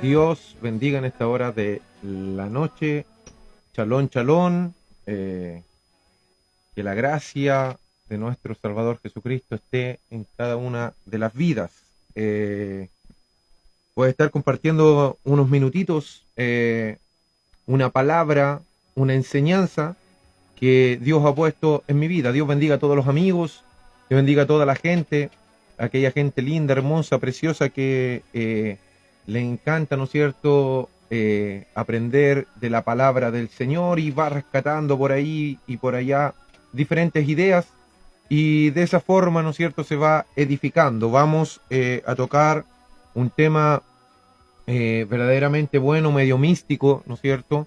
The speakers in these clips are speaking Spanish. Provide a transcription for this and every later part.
Dios bendiga en esta hora de la noche. Shalom, shalom. Que la gracia de nuestro Salvador Jesucristo esté en cada una de las vidas. Voy a estar compartiendo unos minutitos, una palabra, una enseñanza que Dios ha puesto en mi vida. Dios bendiga a todos los amigos, Dios bendiga a toda la gente, aquella gente linda, hermosa, preciosa que le encanta, ¿no es cierto?, aprender de la palabra del Señor y va rescatando por ahí y por allá diferentes ideas y de esa forma, ¿no es cierto?, se va edificando. Vamos a tocar un tema verdaderamente bueno, medio místico, ¿no es cierto?,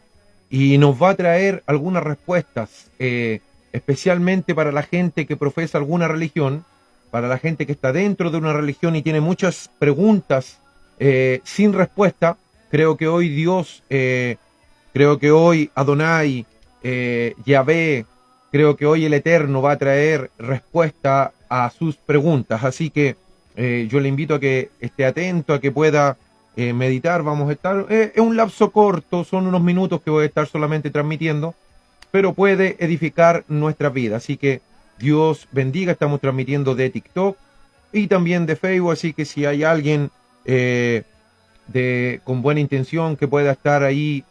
y nos va a traer algunas respuestas, especialmente para la gente que profesa alguna religión, para la gente que está dentro de una religión y tiene muchas preguntas sin respuesta. Creo que hoy Dios, creo que hoy Adonai, Yahvé, creo que hoy el Eterno va a traer respuesta a sus preguntas. Así que yo le invito a que esté atento, a que pueda meditar. Vamos a estar, es un lapso corto, son unos minutos que voy a estar solamente transmitiendo, pero puede edificar nuestra vida. Así que Dios bendiga. Estamos transmitiendo de TikTok y también de Facebook, así que si hay alguien con buena intención que pueda estar ahí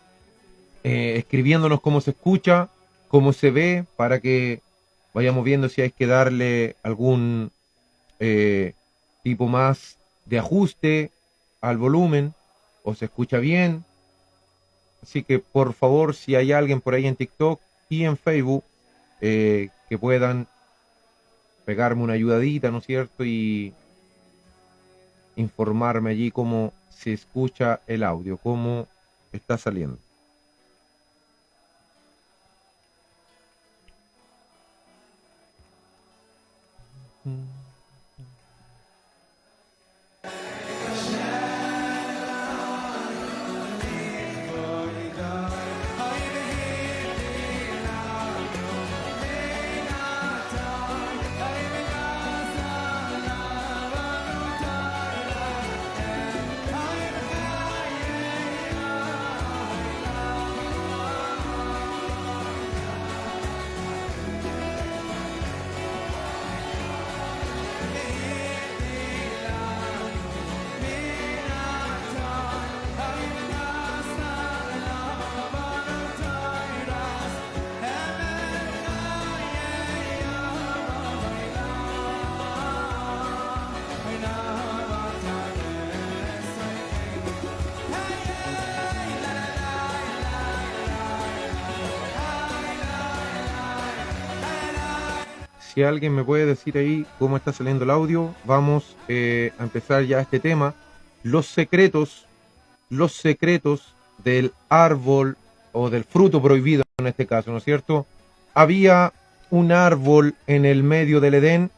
escribiéndonos cómo se escucha, cómo se ve, para que vayamos viendo si hay que darle algún tipo más de ajuste al volumen o se escucha bien. Así que por favor, si hay alguien por ahí en TikTok y en Facebook que puedan pegarme una ayudadita, ¿no es cierto?, y informarme allí cómo se escucha el audio, cómo está saliendo. Si alguien me puede decir ahí cómo está saliendo el audio, vamos a empezar ya este tema. Los secretos del árbol o del fruto prohibido en este caso, ¿no es cierto? Había un árbol en el medio del Edén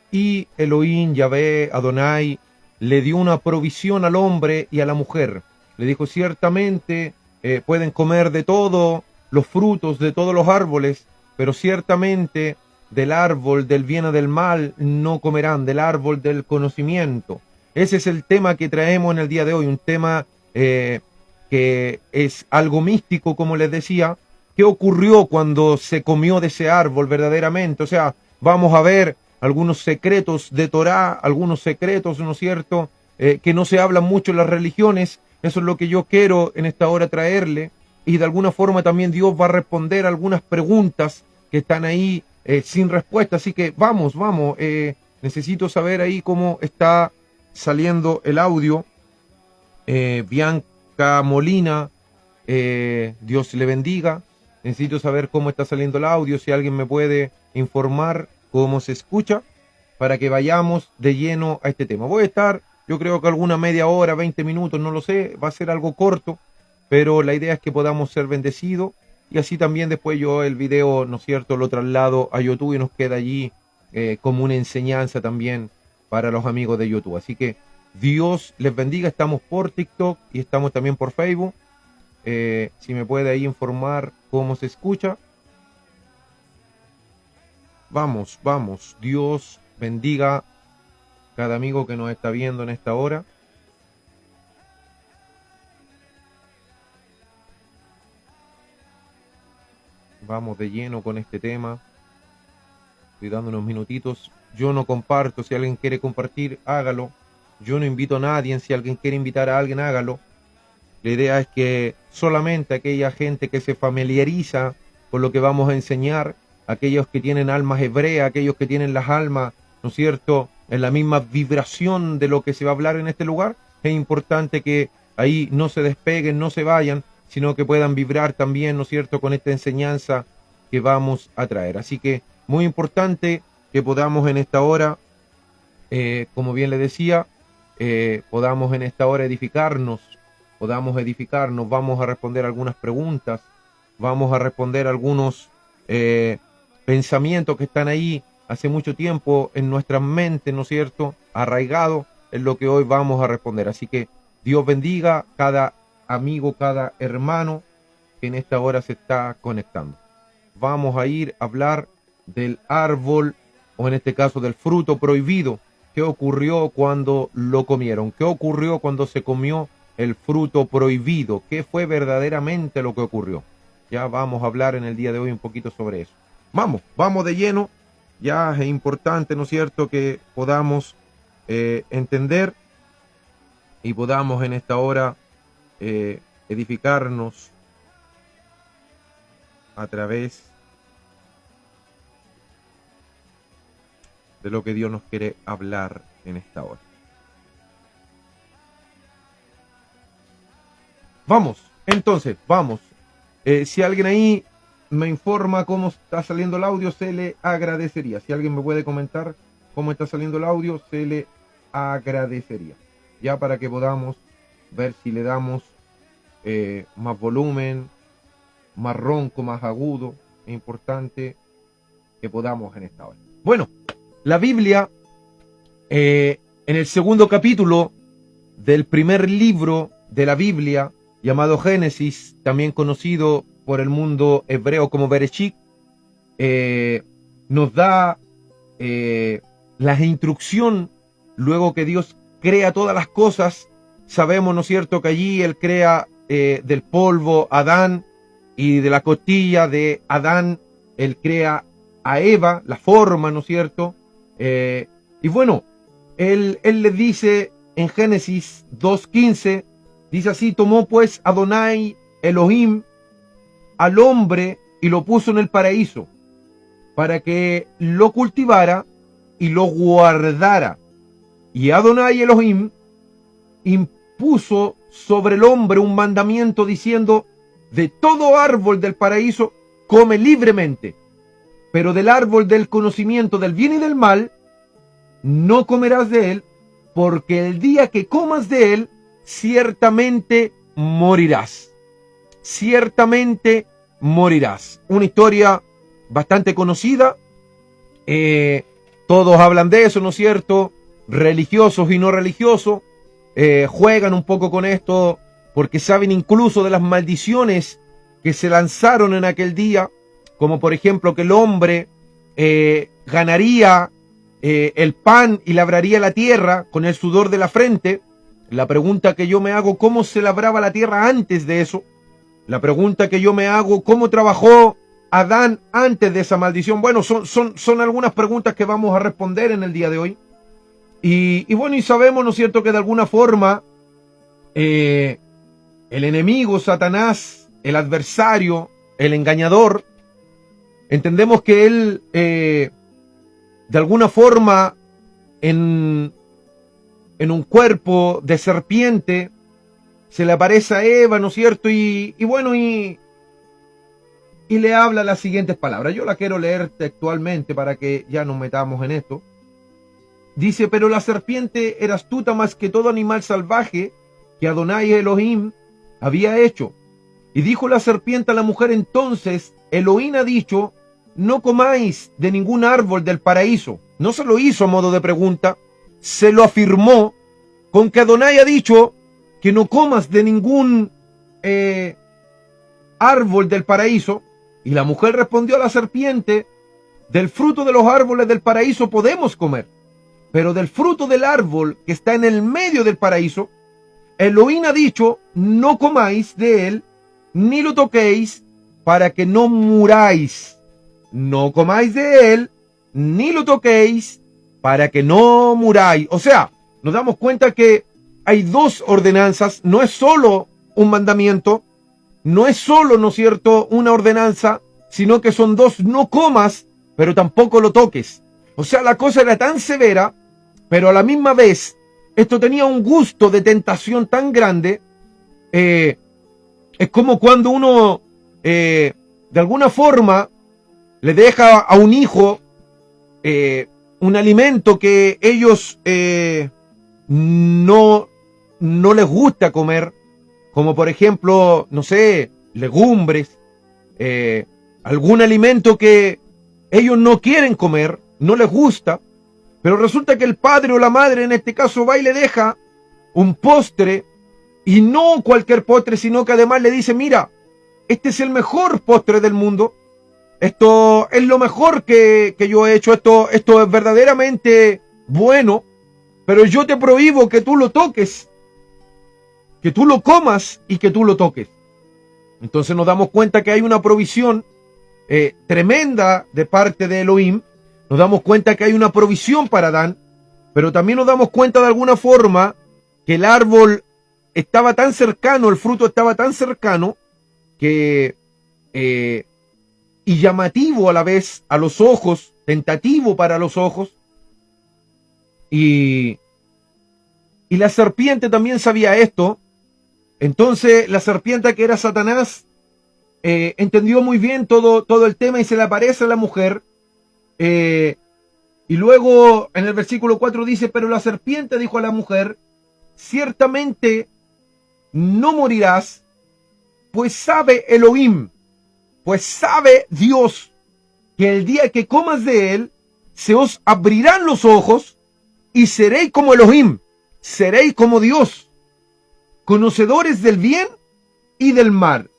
y Elohim, Yahvé, Adonai, le dio una provisión al hombre y a la mujer. Le dijo, ciertamente pueden comer de todo, los frutos de todos los árboles, pero ciertamente del árbol del bien o del mal no comerán, del árbol del conocimiento. Ese es el tema que traemos en el día de hoy, un tema que es algo místico, como les decía. ¿Qué ocurrió cuando se comió de ese árbol verdaderamente? O sea, vamos a ver algunos secretos de Torá, algunos secretos, ¿no es cierto?, que no se hablan mucho en las religiones. Eso es lo que yo quiero en esta hora traerle, y de alguna forma también Dios va a responder algunas preguntas que están ahí sin respuesta. Así que vamos, necesito saber ahí cómo está saliendo el audio. Bianca Molina, Dios le bendiga. Necesito saber cómo está saliendo el audio, si alguien me puede informar cómo se escucha, para que vayamos de lleno a este tema. Voy a estar, yo creo que alguna media hora, 20 minutos, no lo sé, va a ser algo corto, pero la idea es que podamos ser bendecidos, y así también después yo el video, ¿no es cierto?, lo traslado a YouTube y nos queda allí como una enseñanza también para los amigos de YouTube. Así que Dios les bendiga. Estamos por TikTok y estamos también por Facebook. Si me puede ahí informar cómo se escucha. Vamos. Dios bendiga cada amigo que nos está viendo en esta hora. Vamos de lleno con este tema. Estoy dando unos minutitos. Yo no comparto. Si alguien quiere compartir, hágalo. Yo no invito a nadie. Si alguien quiere invitar a alguien, hágalo. La idea es que solamente aquella gente que se familiariza con lo que vamos a enseñar, aquellos que tienen almas hebreas, aquellos que tienen las almas, ¿no es cierto?, en la misma vibración de lo que se va a hablar en este lugar, es importante que ahí no se despeguen, no se vayan, sino que puedan vibrar también, ¿no es cierto?, con esta enseñanza que vamos a traer. Así que muy importante que podamos en esta hora, como bien le decía, podamos en esta hora edificarnos, vamos a responder algunas preguntas, vamos a responder algunos pensamientos que están ahí hace mucho tiempo en nuestras mentes, ¿no es cierto?, arraigados, en lo que hoy vamos a responder. Así que Dios bendiga cada amigo, cada hermano que en esta hora se está conectando. Vamos a ir a hablar del árbol, o en este caso del fruto prohibido. ¿Qué ocurrió cuando lo comieron? ¿Qué ocurrió cuando se comió el fruto prohibido? ¿Qué fue verdaderamente lo que ocurrió? Ya vamos a hablar en el día de hoy un poquito sobre eso. Vamos de lleno. Ya es importante, ¿no es cierto?, que podamos entender y podamos en esta hora edificarnos a través de lo que Dios nos quiere hablar en esta hora. Vamos. Si alguien ahí me informa cómo está saliendo el audio, se le agradecería. Si alguien me puede comentar cómo está saliendo el audio, se le agradecería. Ya para que podamos ver si le damos más volumen, más ronco, más agudo. Es importante que podamos en esta hora. Bueno, la Biblia, en el segundo capítulo del primer libro de la Biblia, llamado Génesis, también conocido por el mundo hebreo como Bereshit, nos da la instrucción, luego que Dios crea todas las cosas. Sabemos, ¿no es cierto?, que allí Él crea del polvo a Adán, y de la costilla de Adán Él crea a Eva, la forma, ¿no es cierto? Y bueno, Él le dice en Génesis 2:15, dice así: tomó pues Adonai Elohim al hombre y lo puso en el paraíso para que lo cultivara y lo guardara. Y Adonai Elohim impuso sobre el hombre un mandamiento diciendo: de todo árbol del paraíso come libremente, pero del árbol del conocimiento del bien y del mal, no comerás de él, porque el día que comas de él, ciertamente morirás. Ciertamente morirás. Una historia bastante conocida. Todos hablan de eso, ¿no es cierto? Religiosos y no religiosos juegan un poco con esto porque saben incluso de las maldiciones que se lanzaron en aquel día, como por ejemplo que el hombre ganaría el pan y labraría la tierra con el sudor de la frente. La pregunta que yo me hago, ¿cómo se labraba la tierra antes de eso? La pregunta que yo me hago, ¿cómo trabajó Adán antes de esa maldición? Bueno, son algunas preguntas que vamos a responder en el día de hoy. Y bueno, y sabemos, ¿no es cierto?, que de alguna forma el enemigo, Satanás, el adversario, el engañador, entendemos que él de alguna forma en un cuerpo de serpiente se le aparece a Eva, ¿no es cierto? Y bueno, y le habla las siguientes palabras. Yo la quiero leer textualmente para que ya nos metamos en esto. Dice: pero la serpiente era astuta más que todo animal salvaje que Adonai Elohim había hecho. Y dijo la serpiente a la mujer: entonces Elohim ha dicho, no comáis de ningún árbol del paraíso. No se lo hizo a modo de pregunta, se lo afirmó con que Adonai ha dicho que no comas de ningún árbol del paraíso. Y la mujer respondió a la serpiente: del fruto de los árboles del paraíso podemos comer, pero del fruto del árbol que está en el medio del paraíso, Elohim ha dicho, no comáis de él, ni lo toquéis, para que no muráis. No comáis de él, ni lo toquéis, para que no muráis. O sea, nos damos cuenta que hay dos ordenanzas, no es solo un mandamiento, no es solo, ¿no es cierto?, una ordenanza, sino que son dos: no comas, pero tampoco lo toques. O sea, la cosa era tan severa, pero a la misma vez, esto tenía un gusto de tentación tan grande. Es como cuando uno, de alguna forma, le deja a un hijo un alimento que ellos no les gusta comer, como por ejemplo, no sé, legumbres, algún alimento que ellos no quieren comer, no les gusta, pero resulta que el padre o la madre en este caso va y le deja un postre, y no cualquier postre, sino que además le dice: mira, este es el mejor postre del mundo, esto es lo mejor que yo he hecho, esto es verdaderamente bueno, pero yo te prohíbo que tú lo toques, que tú lo comas y que tú lo toques. Entonces nos damos cuenta que hay una provisión tremenda de parte de Elohim. Nos damos cuenta que hay una provisión para Adán, pero también nos damos cuenta de alguna forma que el árbol estaba tan cercano, el fruto estaba tan cercano, que y llamativo a la vez a los ojos, tentativo para los ojos, y la serpiente también sabía esto. Entonces la serpiente, que era Satanás, entendió muy bien todo el tema y se le aparece a la mujer. Y luego en el versículo 4 dice: pero la serpiente dijo a la mujer: ciertamente no morirás, pues sabe Elohim, pues sabe Dios, que el día que comas de él, se os abrirán los ojos y seréis como Elohim, seréis como Dios, conocedores del bien y del mal.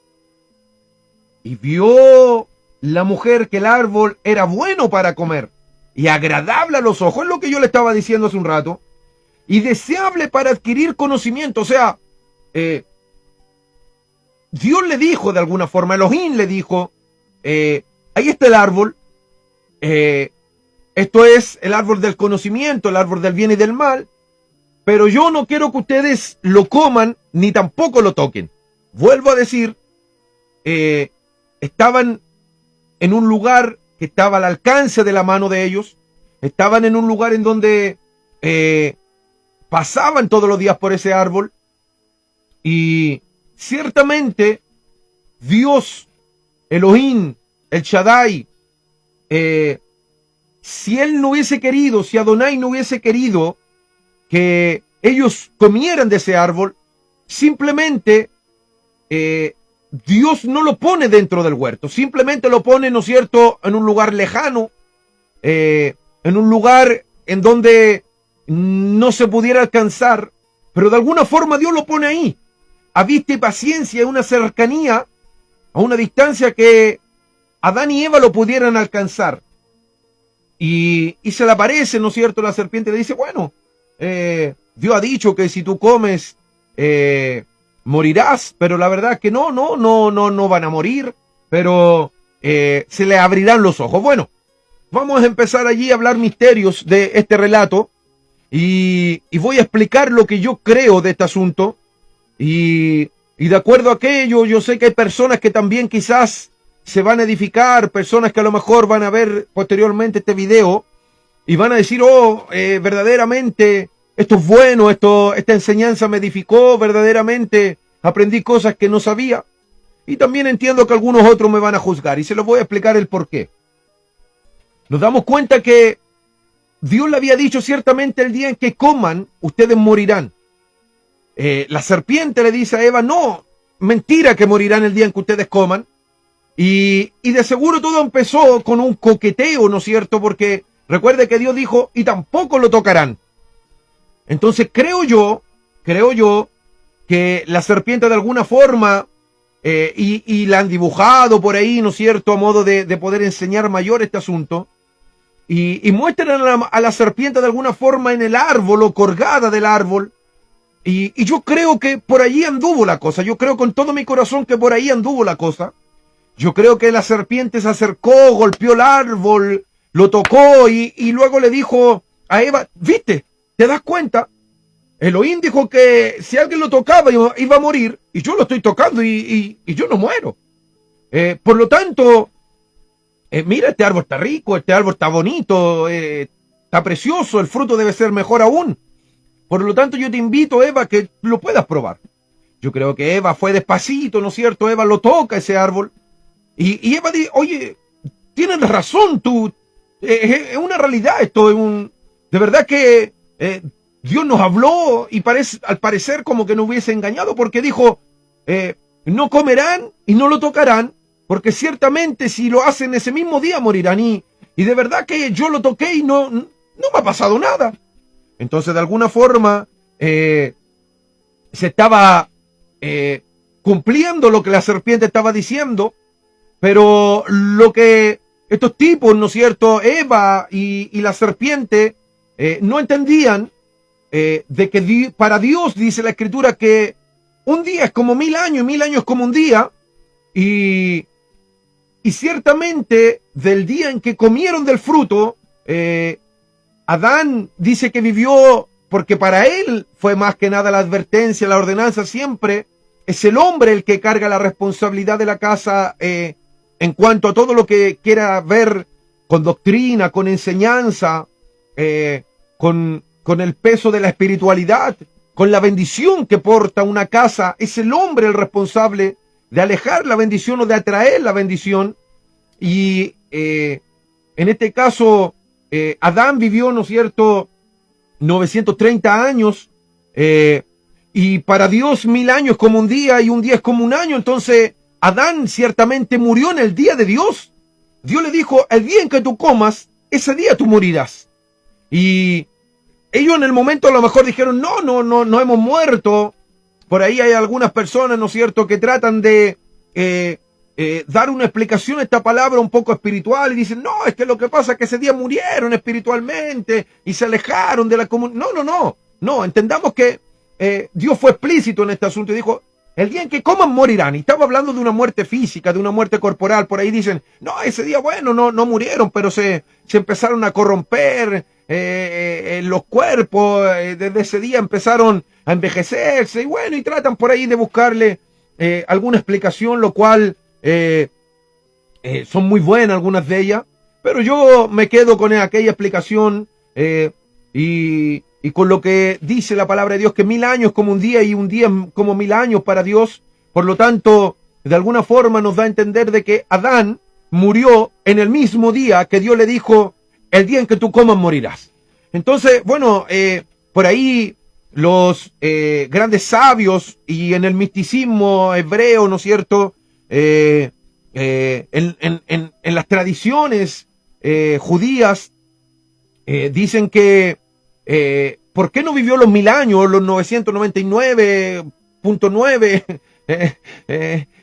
Y vio la mujer que el árbol era bueno para comer y agradable a los ojos, es lo que yo le estaba diciendo hace un rato, y deseable para adquirir conocimiento. O sea, Dios le dijo de alguna forma, Elohim le dijo: ahí está el árbol, esto es el árbol del conocimiento, el árbol del bien y del mal, pero yo no quiero que ustedes lo coman ni tampoco lo toquen. Vuelvo a decir, estaban en un lugar que estaba al alcance de la mano de ellos, estaban en un lugar en donde pasaban todos los días por ese árbol, y ciertamente Dios, Elohim, el Shaddai, si él no hubiese querido, si Adonai no hubiese querido que ellos comieran de ese árbol, simplemente Dios no lo pone dentro del huerto, simplemente lo pone, ¿no es cierto?, en un lugar lejano, en un lugar en donde no se pudiera alcanzar, pero de alguna forma Dios lo pone ahí, a vista y paciencia, en una cercanía, a una distancia que Adán y Eva lo pudieran alcanzar. Y se le aparece, ¿no es cierto?, la serpiente le dice, bueno, Dios ha dicho que si tú comes, morirás, pero la verdad es que no van a morir, pero se le abrirán los ojos. Bueno, vamos a empezar allí a hablar misterios de este relato y voy a explicar lo que yo creo de este asunto y de acuerdo a aquello, yo sé que hay personas que también quizás se van a edificar, personas que a lo mejor van a ver posteriormente este video y van a decir, verdaderamente esto es bueno, esta enseñanza me edificó, verdaderamente aprendí cosas que no sabía. Y también entiendo que algunos otros me van a juzgar y se los voy a explicar el por qué. Nos damos cuenta que Dios le había dicho ciertamente el día en que coman, ustedes morirán. La serpiente le dice a Eva, no, mentira que morirán el día en que ustedes coman. Y de seguro todo empezó con un coqueteo, ¿no es cierto? Porque recuerde que Dios dijo, y tampoco lo tocarán. Entonces creo yo que la serpiente de alguna forma, y la han dibujado por ahí, ¿no es cierto? A modo de poder enseñar mayor este asunto. Y muestran a la serpiente de alguna forma en el árbol o colgada del árbol. Y yo creo que por allí anduvo la cosa. Yo creo con todo mi corazón que por ahí anduvo la cosa. Yo creo que la serpiente se acercó, golpeó el árbol, lo tocó y luego le dijo a Eva, ¿viste? ¿Te das cuenta? Elohim dijo que si alguien lo tocaba iba a morir y yo lo estoy tocando y yo no muero. Por lo tanto, mira, este árbol está rico, este árbol está bonito, está precioso, el fruto debe ser mejor aún. Por lo tanto, yo te invito, Eva, que lo puedas probar. Yo creo que Eva fue despacito, ¿no es cierto? Eva lo toca ese árbol. Y Eva dice, oye, tienes razón, tú, es una realidad esto, de verdad que Dios nos habló y al parecer como que no hubiese engañado porque dijo, no comerán y no lo tocarán, porque ciertamente si lo hacen ese mismo día morirán. Y de verdad que yo lo toqué y no me ha pasado nada. Entonces de alguna forma se estaba cumpliendo lo que la serpiente estaba diciendo. Pero lo que estos tipos, ¿no es cierto?, Eva y la serpiente, no entendían de que para Dios dice la Escritura que un día es como 1000 años y 1000 años como un día. Y ciertamente del día en que comieron del fruto, Adán dice que vivió, porque para él fue más que nada la advertencia, la ordenanza siempre, es el hombre el que carga la responsabilidad de la casa, en cuanto a todo lo que quiera ver con doctrina, con enseñanza, con el peso de la espiritualidad, con la bendición que porta una casa. Es el hombre el responsable de alejar la bendición o de atraer la bendición. Y en este caso, Adán vivió, ¿no es cierto?, 930 años, y para Dios 1000 años como un día y un día es como un año. Entonces Adán ciertamente murió en el día de Dios. Dios le dijo, el día en que tú comas, ese día tú morirás. Y ellos en el momento a lo mejor dijeron, no hemos muerto. Por ahí hay algunas personas, ¿no es cierto?, que tratan de dar una explicación a esta palabra un poco espiritual y dicen, no, es que lo que pasa es que ese día murieron espiritualmente y se alejaron de la comunidad. No, entendamos que Dios fue explícito en este asunto y dijo, el día en que coman morirán. Y estaba hablando de una muerte física, de una muerte corporal. Por ahí dicen, no, ese día, bueno, no murieron, pero se empezaron a corromper los cuerpos. Desde ese día empezaron a envejecerse. Y bueno, y tratan por ahí de buscarle alguna explicación, lo cual son muy buenas algunas de ellas. Pero yo me quedo con aquella explicación y con lo que dice la palabra de Dios, que 1000 años como un día y un día como 1000 años para Dios. Por lo tanto, de alguna forma nos da a entender de que Adán murió en el mismo día que Dios le dijo, el día en que tú comas morirás. Entonces, bueno, por ahí los grandes sabios y en el misticismo hebreo, ¿no es cierto? En las tradiciones judías dicen que ¿por qué no vivió los 1000 años, los 999.9?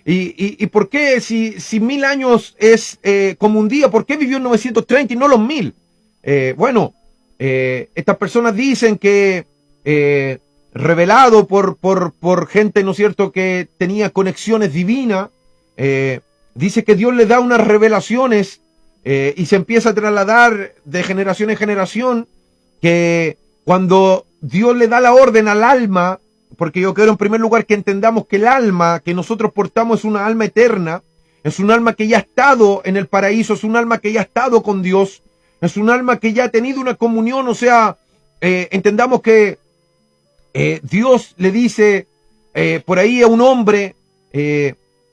¿Y por qué si 1000 años es como un día, por qué vivió en 930 y no los 1000? Bueno, estas personas dicen que revelado por gente, ¿no es cierto?, que tenía conexiones divinas, dice que Dios le da unas revelaciones y se empieza a trasladar de generación en generación, que cuando Dios le da la orden al alma, porque yo quiero en primer lugar que entendamos que el alma que nosotros portamos es una alma eterna, es un alma que ya ha estado en el paraíso, es un alma que ya ha estado con Dios, es un alma que ya ha tenido una comunión, o sea, entendamos que Dios le dice por ahí a un hombre,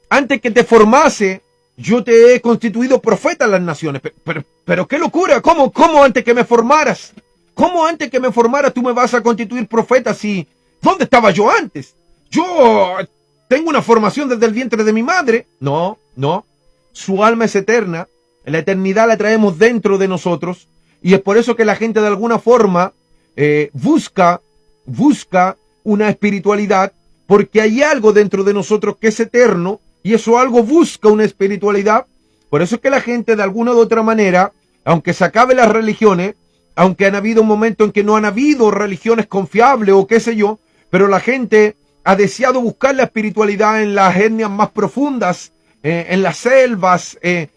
antes que te formase, yo te he constituido profeta en las naciones. Pero qué locura, ¿cómo antes que me formaras? ¿Cómo antes que me formaras tú me vas a constituir profeta si... ¿Dónde estaba yo antes? Yo tengo una formación desde el vientre de mi madre. No. Su alma es eterna. La eternidad la traemos dentro de nosotros. Y es por eso que la gente de alguna forma busca una espiritualidad, porque hay algo dentro de nosotros que es eterno y eso algo busca una espiritualidad. Por eso es que la gente de alguna u otra manera, aunque se acabe las religiones, aunque han habido momentos en que no han habido religiones confiables o qué sé yo, pero la gente ha deseado buscar la espiritualidad en las etnias más profundas, en las selvas, en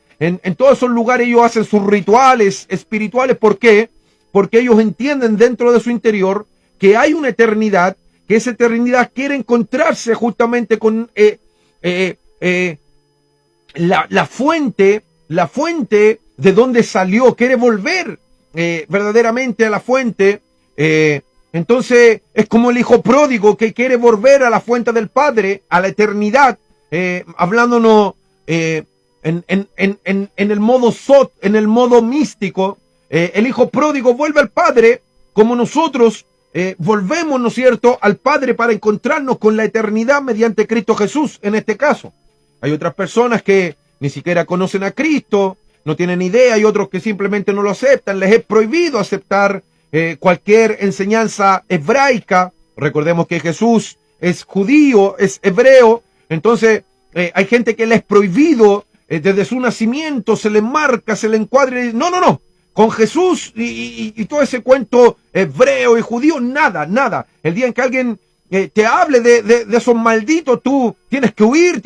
todos esos lugares ellos hacen sus rituales espirituales. ¿Por qué? Porque ellos entienden dentro de su interior que hay una eternidad, que esa eternidad quiere encontrarse justamente con la fuente de donde salió, quiere volver verdaderamente a la fuente. Entonces es como el hijo pródigo que quiere volver a la fuente del Padre, a la eternidad, hablándonos en el modo en el modo místico. El hijo pródigo vuelve al Padre como nosotros volvemos, ¿no es cierto?, al Padre para encontrarnos con la eternidad mediante Cristo Jesús, en este caso. Hay otras personas que ni siquiera conocen a Cristo, no tienen idea, y otros que simplemente no lo aceptan. Les es prohibido aceptar cualquier enseñanza hebraica. Recordemos que Jesús es judío, es hebreo. Entonces hay gente que les es prohibido desde su nacimiento, se le marca, se le encuadra y no, con Jesús y todo ese cuento hebreo y judío, nada. El día en que alguien te hable de esos malditos, tú tienes que huir,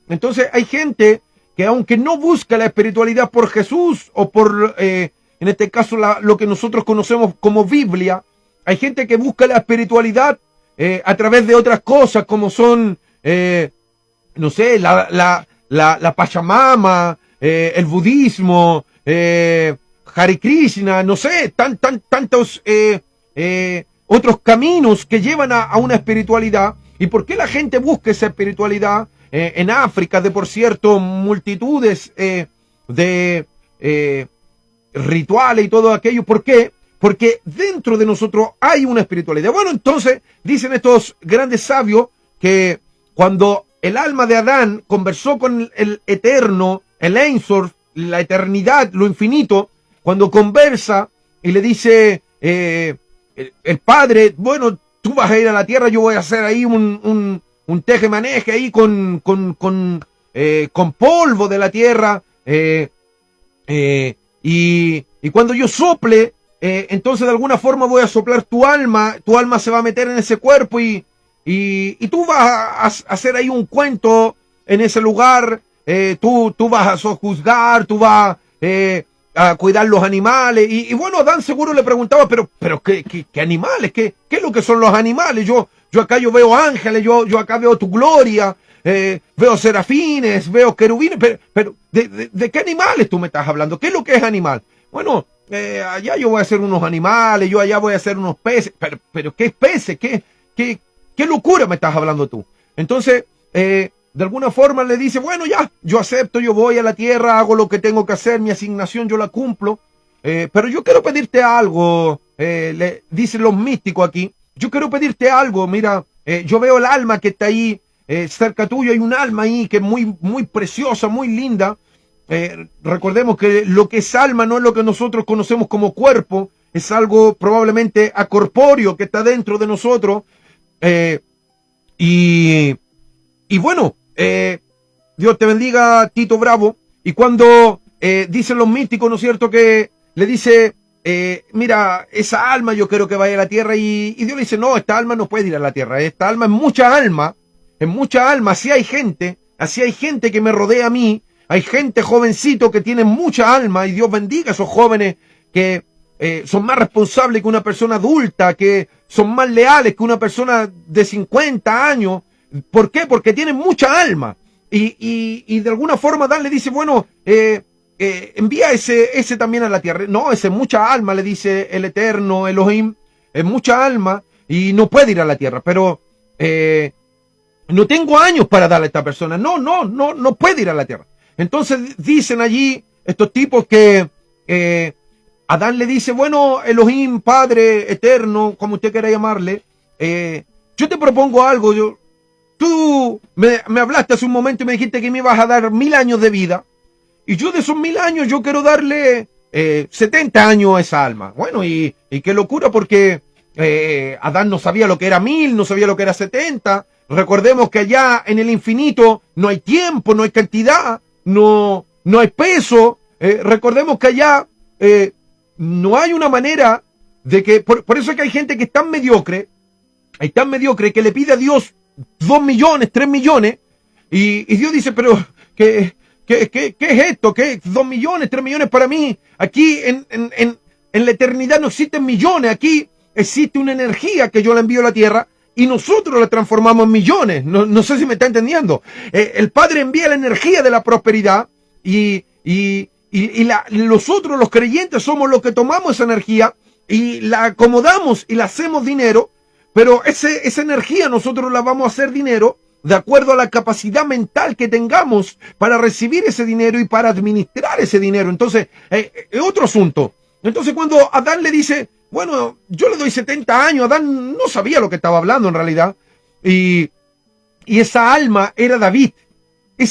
Entonces hay gente que aunque no busca la espiritualidad por Jesús o por, en este caso, lo que nosotros conocemos como Biblia, hay gente que busca la espiritualidad a través de otras cosas como son, no sé, la Pachamama, el budismo, Hare Krishna, no sé, tantos otros caminos que llevan a una espiritualidad. ¿Y por qué la gente busca esa espiritualidad? En África, por cierto, multitudes de rituales y todo aquello. ¿Por qué? Porque dentro de nosotros hay una espiritualidad. Bueno, entonces, dicen estos grandes sabios que cuando el alma de Adán conversó con el eterno, el Ein Sof, la eternidad, lo infinito, cuando conversa y le dice el Padre, bueno, tú vas a ir a la tierra, yo voy a hacer ahí un teje-maneje ahí con polvo de la tierra, y cuando yo sople, entonces de alguna forma voy a soplar tu alma se va a meter en ese cuerpo y tú vas a hacer ahí un cuento en ese lugar, tú vas a sojuzgar, tú vas a cuidar los animales, y bueno, Adán seguro le preguntaba, pero ¿qué animales? ¿Qué es lo que son los animales? Yo acá veo ángeles, yo acá veo tu gloria, veo serafines, veo querubines, pero ¿de qué animales tú me estás hablando? ¿Qué es lo que es animal? Bueno, allá yo voy a hacer unos animales, yo allá voy a hacer unos peces, pero ¿qué peces? ¿Qué locura me estás hablando tú? Entonces, de alguna forma le dice, bueno, ya, yo acepto, yo voy a la tierra, hago lo que tengo que hacer, mi asignación yo la cumplo, pero yo quiero pedirte algo, le dicen los místicos aquí, yo quiero pedirte algo, mira, yo veo el alma que está ahí, cerca tuyo hay un alma ahí que es muy, muy preciosa, muy linda. Recordemos que lo que es alma no es lo que nosotros conocemos como cuerpo, es algo probablemente acorpóreo que está dentro de nosotros. Y bueno, Dios te bendiga, Tito Bravo. Y cuando dicen los místicos, ¿no es cierto?, que le dice, mira, esa alma yo quiero que vaya a la tierra, y Dios le dice, no, esta alma no puede ir a la tierra, esta alma es mucha alma, así hay gente que me rodea a mí, hay gente jovencito que tiene mucha alma, y Dios bendiga a esos jóvenes que son más responsables que una persona adulta, que son más leales que una persona de 50 años. ¿Por qué? Porque tienen mucha alma. Y de alguna forma Dan le dice, bueno, envía ese también a la tierra. No, ese es mucha alma, le dice el eterno Elohim, es mucha alma y no puede ir a la tierra. Pero no tengo años para darle a esta persona. No puede ir a la tierra. Entonces dicen allí estos tipos que Adán le dice, bueno, Elohim, Padre eterno, como usted quiera llamarle, yo te propongo algo. Tú me hablaste hace un momento y me dijiste que me ibas a dar 1000 años de vida, y yo de esos 1000 años yo quiero darle 70 años a esa alma. Bueno, y qué locura, porque Adán no sabía lo que era 1000, no sabía lo que era 70. Recordemos que allá en el infinito no hay tiempo, no hay cantidad, no hay peso. Recordemos que allá no hay una manera de que, por eso es que hay gente que es tan mediocre, que le pide a Dios 2 millones, 3 millones, y Dios dice, pero ¿qué es esto? ¿Qué 2 millones, 3 millones para mí? Aquí en la eternidad no existen millones, aquí existe una energía que yo le envío a la tierra y nosotros la transformamos en millones. No sé si me está entendiendo. El Padre envía la energía de la prosperidad y nosotros los creyentes somos los que tomamos esa energía y la acomodamos y la hacemos dinero. Pero esa energía nosotros la vamos a hacer dinero de acuerdo a la capacidad mental que tengamos para recibir ese dinero y para administrar ese dinero. Entonces, es otro asunto. Entonces, cuando Adán le dice, bueno, yo le doy 70 años, Adán no sabía lo que estaba hablando en realidad. Y esa alma era David. Y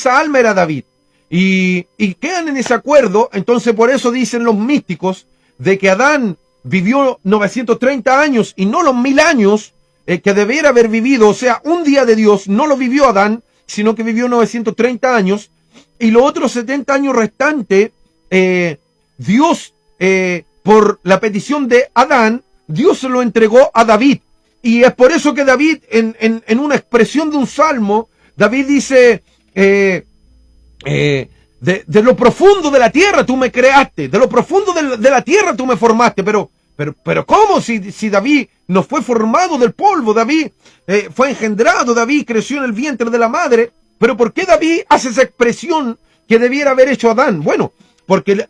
quedan en ese acuerdo. Entonces, por eso dicen los místicos de que Adán vivió 930 años y no los 1000 años que debiera haber vivido. O sea, un día de Dios no lo vivió Adán, sino que vivió 930 años, y los otros 70 años restantes, Dios, por la petición de Adán, Dios se lo entregó a David. Y es por eso que David, en una expresión de un salmo, David dice, de lo profundo de la tierra tú me creaste, de lo profundo de la tierra tú me formaste. Pero ¿cómo? Si David no fue formado del polvo, David fue engendrado, David creció en el vientre de la madre. Pero ¿por qué David hace esa expresión que debiera haber hecho Adán? Bueno, porque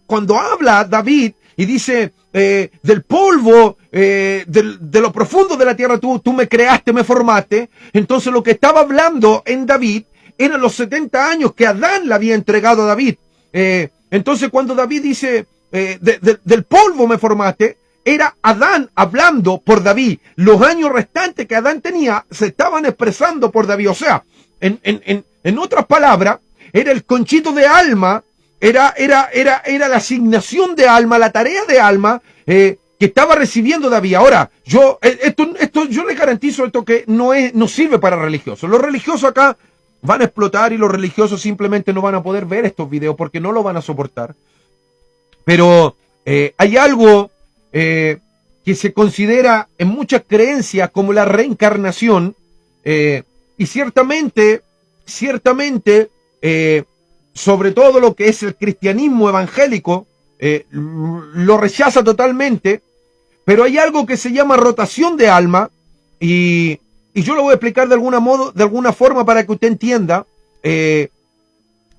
cuando habla David y dice del polvo, de lo profundo de la tierra tú me creaste, me formaste, entonces lo que estaba hablando en David eran los 70 años que Adán le había entregado a David. Entonces cuando David dice, del polvo me formaste, era Adán hablando por David. Los años restantes que Adán tenía se estaban expresando por David. O sea, en otras palabras, era el conchito de alma, era la asignación de alma, la tarea de alma que estaba recibiendo David. Ahora, yo le garantizo esto, que no sirve para religiosos. Los religiosos acá van a explotar, y los religiosos simplemente no van a poder ver estos videos porque no lo van a soportar. Pero hay algo que se considera en muchas creencias como la reencarnación, y ciertamente, sobre todo lo que es el cristianismo evangélico, lo rechaza totalmente. Pero hay algo que se llama rotación de alma, y yo lo voy a explicar de alguna forma para que usted entienda.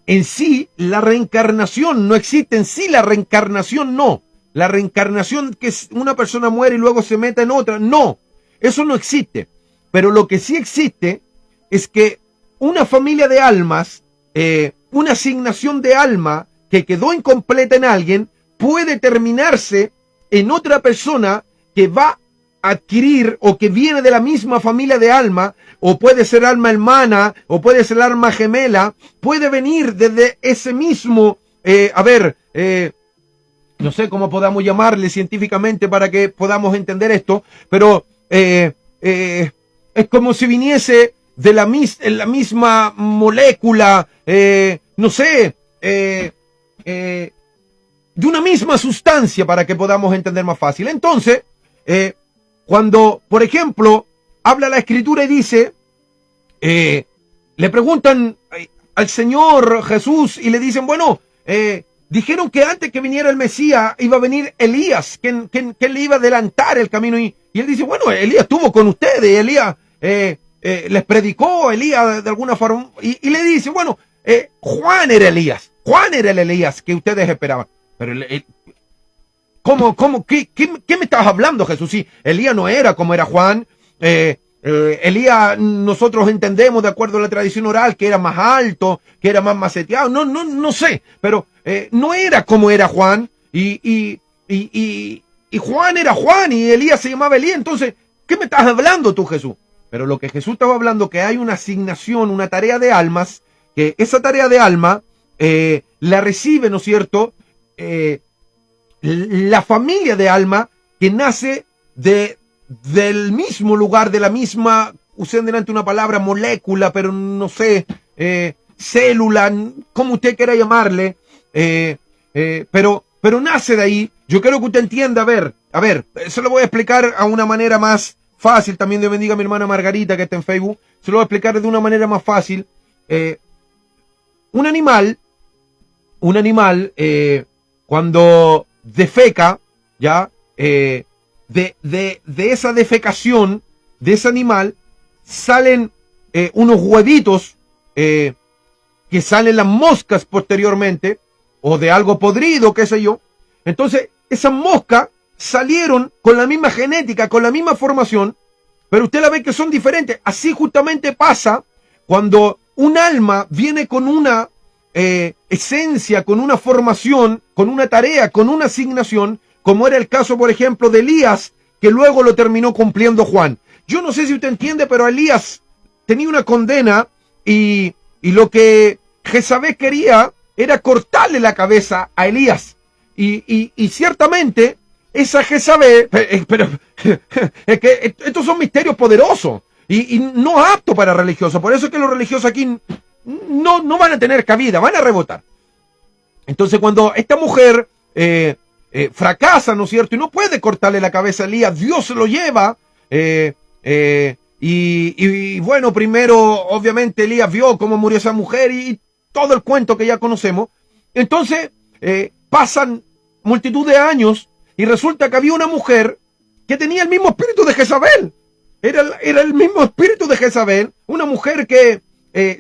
En sí, la reencarnación no existe. En sí, la reencarnación no. La reencarnación, que una persona muere y luego se mete en otra, no. Eso no existe. Pero lo que sí existe es que una familia de almas, una asignación de alma que quedó incompleta en alguien, puede terminarse en otra persona que va a adquirir o que viene de la misma familia de alma, o puede ser alma hermana, o puede ser alma gemela, puede venir desde ese mismo, no sé cómo podamos llamarle científicamente para que podamos entender esto, pero es como si viniese de la misma molécula, no sé, de una misma sustancia para que podamos entender más fácil. Entonces, cuando, por ejemplo, habla la Escritura y dice, le preguntan al Señor Jesús y le dicen, bueno, dijeron que antes que viniera el Mesías iba a venir Elías, que le iba a adelantar el camino. Y él dice, bueno, Elías estuvo con ustedes, Elías les predicó, Elías de alguna forma. Y le dice, bueno, Juan era el Elías que ustedes esperaban. Pero ¿cómo? ¿Qué me estabas hablando, Jesús? Sí, Elías no era como era Juan. Elías, nosotros entendemos de acuerdo a la tradición oral que era más alto, que era más maceteado, no sé, pero no era como era Juan, y Juan era Juan, y Elías se llamaba Elías. Entonces, ¿qué me estás hablando tú, Jesús? Pero lo que Jesús estaba hablando, que hay una asignación, una tarea de almas, que esa tarea de alma la recibe, ¿no es cierto?, la familia de alma que nace del mismo lugar, de la misma, usando delante una palabra, molécula, pero no sé, célula, como usted quiera llamarle, pero nace de ahí. Yo quiero que usted entienda, a ver, se lo voy a explicar a una manera más fácil. También Dios bendiga a mi hermana Margarita que está en Facebook. Se lo voy a explicar de una manera más fácil. Un animal, cuando defeca, ya, de esa defecación de ese animal salen unos huevitos, que salen las moscas posteriormente, o de algo podrido, qué sé yo. Entonces, esas moscas salieron con la misma genética, con la misma formación, pero usted la ve que son diferentes. Así justamente pasa cuando un alma viene con una esencia, con una formación, con una tarea, con una asignación, como era el caso, por ejemplo, de Elías, que luego lo terminó cumpliendo Juan. Yo no sé si usted entiende, pero Elías tenía una condena y lo que Jezabel quería era cortarle la cabeza a Elías. Y ciertamente esa Jezabel, pero es que estos son misterios poderosos y no aptos para religiosos. Por eso es que los religiosos aquí no van a tener cabida, van a rebotar. Entonces cuando esta mujer fracasa, ¿no es cierto?, y no puede cortarle la cabeza a Elías, Dios se lo lleva, y bueno, primero obviamente Elías vio cómo murió esa mujer y todo el cuento que ya conocemos. Entonces pasan multitud de años y resulta que había una mujer que tenía el mismo espíritu de Jezabel. Era el mismo espíritu de Jezabel, una mujer que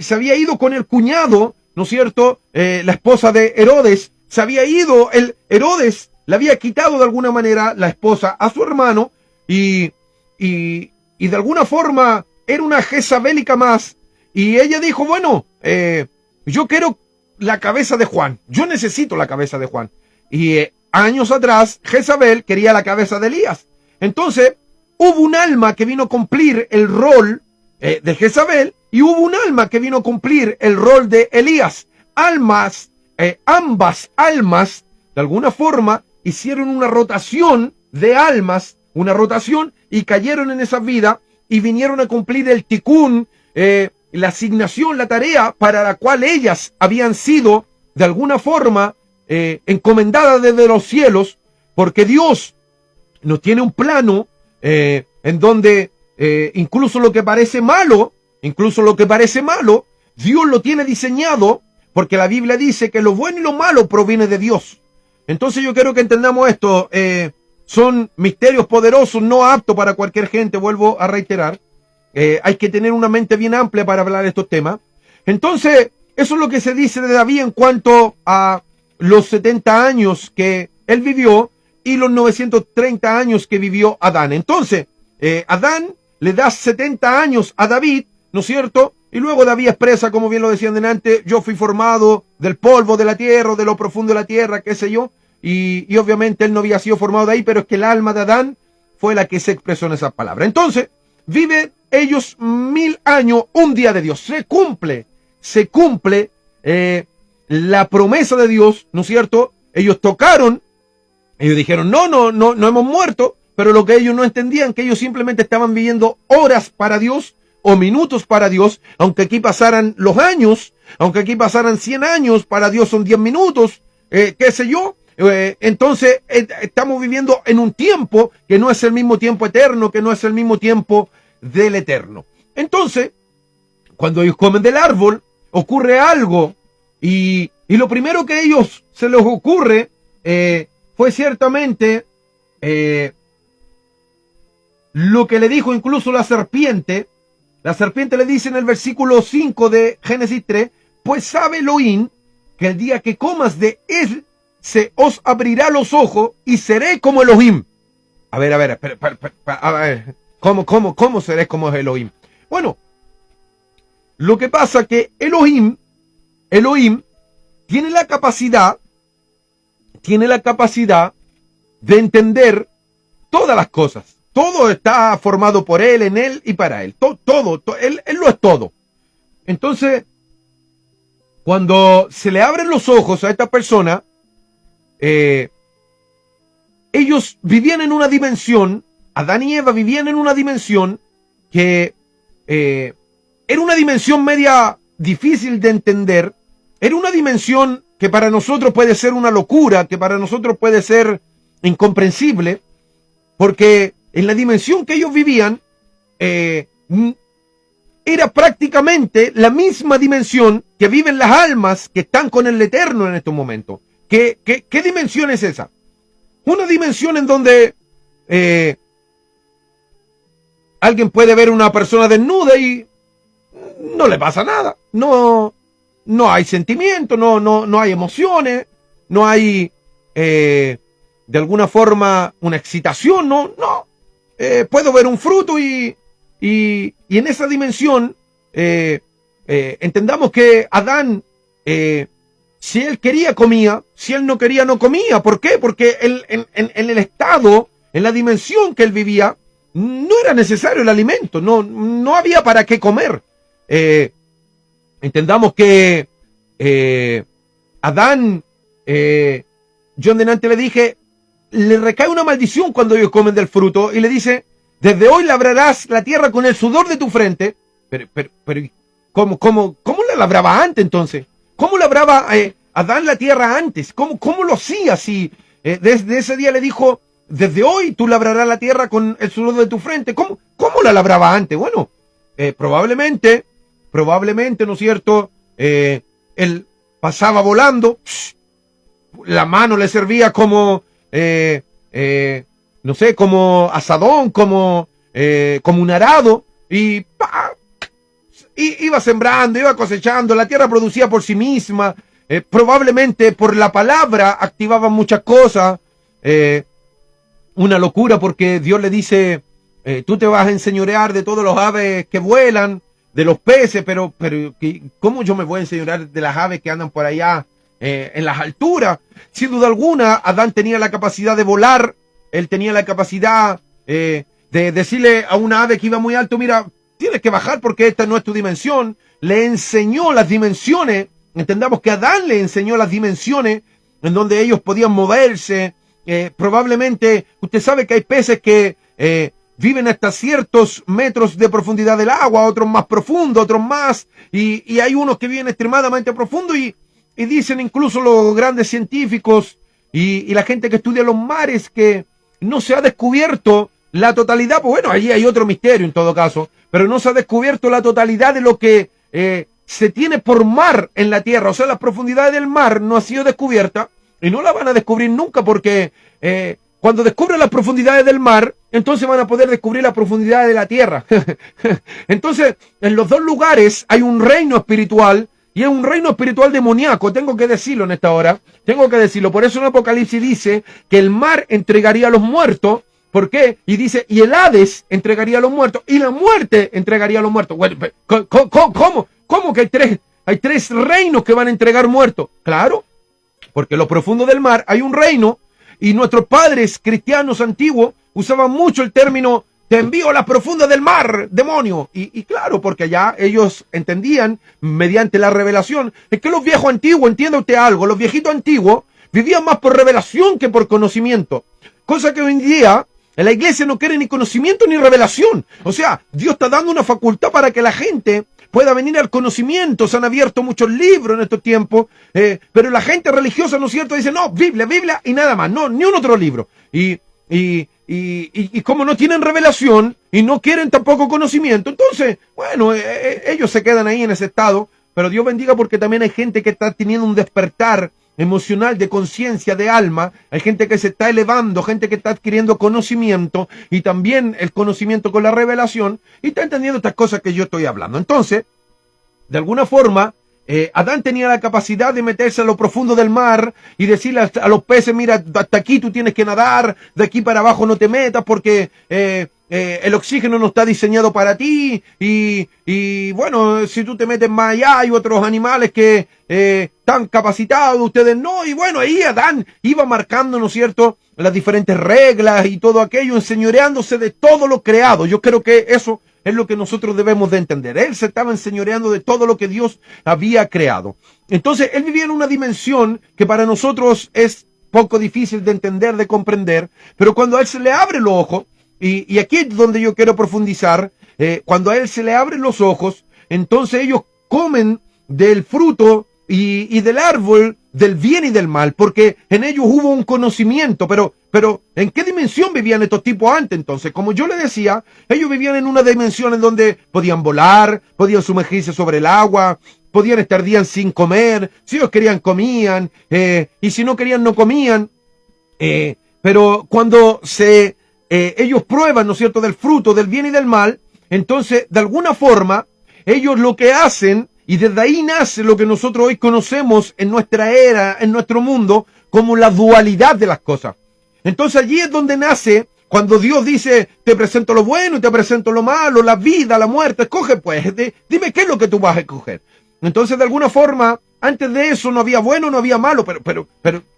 se había ido con el cuñado, ¿no es cierto?, la esposa de Herodes. Se había ido, Herodes le había quitado de alguna manera la esposa a su hermano y de alguna forma era una jezabélica más. Y ella dijo, bueno, yo quiero la cabeza de Juan, yo necesito la cabeza de Juan. Y años atrás Jezabel quería la cabeza de Elías. Entonces hubo un alma que vino a cumplir el rol de Jezabel y hubo un alma que vino a cumplir el rol de Elías. Ambas almas de alguna forma hicieron una rotación de almas, una rotación, y cayeron en esa vida y vinieron a cumplir el ticún, la asignación, la tarea para la cual ellas habían sido de alguna forma encomendadas desde los cielos, porque Dios nos tiene un plano en donde incluso lo que parece malo, Dios lo tiene diseñado, porque la Biblia dice que lo bueno y lo malo proviene de Dios. Entonces yo quiero que entendamos esto. Son misterios poderosos, no aptos para cualquier gente, vuelvo a reiterar. Hay que tener una mente bien amplia para hablar de estos temas. Entonces, eso es lo que se dice de David en cuanto a los 70 años que él vivió y los 930 años que vivió Adán. Entonces, Adán le da 70 años a David, ¿no es cierto?, Y luego David expresa, como bien lo decían delante, yo fui formado del polvo de la tierra, de lo profundo de la tierra, qué sé yo. Y obviamente él no había sido formado de ahí, pero es que el alma de Adán fue la que se expresó en esas palabras. Entonces, viven ellos 1000 años, un día de Dios. Se cumple la promesa de Dios, ¿no es cierto? Ellos tocaron, ellos dijeron, no hemos muerto, pero lo que ellos no entendían, que ellos simplemente estaban viviendo horas para Dios o minutos para Dios, aunque aquí pasaran los años, aunque aquí pasaran 100 años, para Dios son 10 minutos, qué sé yo. Entonces estamos viviendo en un tiempo que no es el mismo tiempo eterno, que no es el mismo tiempo del eterno. Entonces, cuando ellos comen del árbol, ocurre algo, y lo primero que a ellos se les ocurre fue ciertamente lo que le dijo incluso la serpiente. La serpiente le dice en el versículo 5 de Génesis 3, pues sabe Elohim que el día que comas de él, se os abrirá los ojos y seré como Elohim. A ver, ¿cómo seré como Elohim? Bueno, lo que pasa que Elohim tiene la capacidad de entender todas las cosas. Todo está formado por él, en él y para él. Él lo es todo. Entonces, cuando se le abren los ojos a esta persona, ellos vivían en una dimensión, Adán y Eva vivían en una dimensión que era una dimensión media difícil de entender, era una dimensión que para nosotros puede ser una locura, que para nosotros puede ser incomprensible, porque en la dimensión que ellos vivían, era prácticamente la misma dimensión que viven las almas que están con el Eterno en estos momentos. ¿Qué dimensión es esa? Una dimensión en donde alguien puede ver una persona desnuda y no le pasa nada. No hay sentimiento, no hay emociones, no hay de alguna forma una excitación, no. Puedo ver un fruto y en esa dimensión entendamos que Adán, si él quería comía, si él no quería no comía. ¿Por qué? Porque en el estado, en la dimensión que él vivía, no era necesario el alimento, no había para qué comer. Entendamos que Adán, yo en delante le dije, le recae una maldición cuando ellos comen del fruto, y le dice, desde hoy labrarás la tierra con el sudor de tu frente. Pero ¿cómo la labraba antes entonces? ¿Cómo labraba Adán la tierra antes? ¿Cómo lo hacía? Si desde ese día le dijo, desde hoy tú labrarás la tierra con el sudor de tu frente. ¿Cómo la labraba antes? Bueno, probablemente, ¿no es cierto? Él pasaba volando, la mano le servía como, no sé, como asadón, como un arado, y iba sembrando, iba cosechando, la tierra producía por sí misma, probablemente por la palabra activaba muchas cosas, una locura porque Dios le dice, tú te vas a enseñorear de todos los aves que vuelan, de los peces, pero ¿cómo yo me voy a enseñorear de las aves que andan por allá en las alturas? Sin duda alguna, Adán tenía la capacidad de volar, él tenía la capacidad de decirle a una ave que iba muy alto, mira, tienes que bajar porque esta no es tu dimensión. Le enseñó las dimensiones, entendamos que Adán le enseñó las dimensiones en donde ellos podían moverse. Probablemente, usted sabe que hay peces que viven hasta ciertos metros de profundidad del agua, otros más profundos, otros más, y hay unos que viven extremadamente profundo, y dicen incluso los grandes científicos y la gente que estudia los mares que no se ha descubierto la totalidad. Pues bueno, allí hay otro misterio en todo caso, pero no se ha descubierto la totalidad de lo que se tiene por mar en la tierra. O sea, las profundidades del mar no ha sido descubierta y no la van a descubrir nunca, porque cuando descubran las profundidades del mar, entonces van a poder descubrir la profundidad de la tierra. Entonces, en los dos lugares hay un reino espiritual, y es un reino espiritual demoníaco. Tengo que decirlo en esta hora, tengo que decirlo. Por eso en Apocalipsis dice que el mar entregaría a los muertos, ¿Por qué? Y dice, y el Hades entregaría a los muertos, y la muerte entregaría a los muertos. Bueno, ¿cómo que hay tres reinos que van a entregar muertos? Claro, porque en lo profundo del mar hay un reino, y nuestros padres cristianos antiguos usaban mucho el término, te envío a las profundas del mar, demonio. Y claro, porque ya ellos entendían, mediante la revelación, es que los viejos antiguos, entienda usted algo, los viejitos antiguos vivían más por revelación que por conocimiento. Cosa que hoy en día en la iglesia no quiere ni conocimiento ni revelación. O sea, Dios está dando una facultad para que la gente pueda venir al conocimiento. Se han abierto muchos libros en estos tiempos, pero la gente religiosa, ¿no es cierto?, dice, no, Biblia y nada más, no, ni un otro libro. Y como no tienen revelación y no quieren tampoco conocimiento, entonces, bueno, ellos se quedan ahí en ese estado. Pero Dios bendiga, porque también hay gente que está teniendo un despertar emocional, de conciencia, de alma. Hay gente que se está elevando, gente que está adquiriendo conocimiento, y también el conocimiento con la revelación, y está entendiendo estas cosas que yo estoy hablando. Entonces, de alguna forma, Adán tenía la capacidad de meterse a lo profundo del mar y decirle a los peces, mira, hasta aquí tú tienes que nadar, de aquí para abajo no te metas, porque el oxígeno no está diseñado para ti, y bueno, si tú te metes más allá hay otros animales que están capacitados, ustedes no. Y bueno, ahí Adán iba marcando, ¿no es cierto?, las diferentes reglas y todo aquello, enseñoreándose de todo lo creado. Yo creo que eso es lo que nosotros debemos de entender. Él se estaba enseñoreando de todo lo que Dios había creado. Entonces, él vivía en una dimensión que para nosotros es poco difícil de entender, de comprender, pero cuando a él se le abre los ojos, y aquí es donde yo quiero profundizar, cuando a él se le abren los ojos, entonces ellos comen del fruto y del árbol del bien y del mal, porque en ellos hubo un conocimiento. Pero ¿en qué dimensión vivían estos tipos antes? Entonces, como yo le decía, ellos vivían en una dimensión en donde podían volar, podían sumergirse sobre el agua, podían estar días sin comer, si ellos querían comían, y si no querían no comían, pero cuando ellos prueban, ¿no es cierto?, del fruto del bien y del mal, entonces de alguna forma ellos lo que hacen, y desde ahí nace lo que nosotros hoy conocemos en nuestra era, en nuestro mundo, como la dualidad de las cosas. Entonces allí es donde nace, cuando Dios dice, te presento lo bueno y te presento lo malo, la vida, la muerte, escoge pues, dime qué es lo que tú vas a escoger. Entonces, de alguna forma, antes de eso no había bueno, no había malo, pero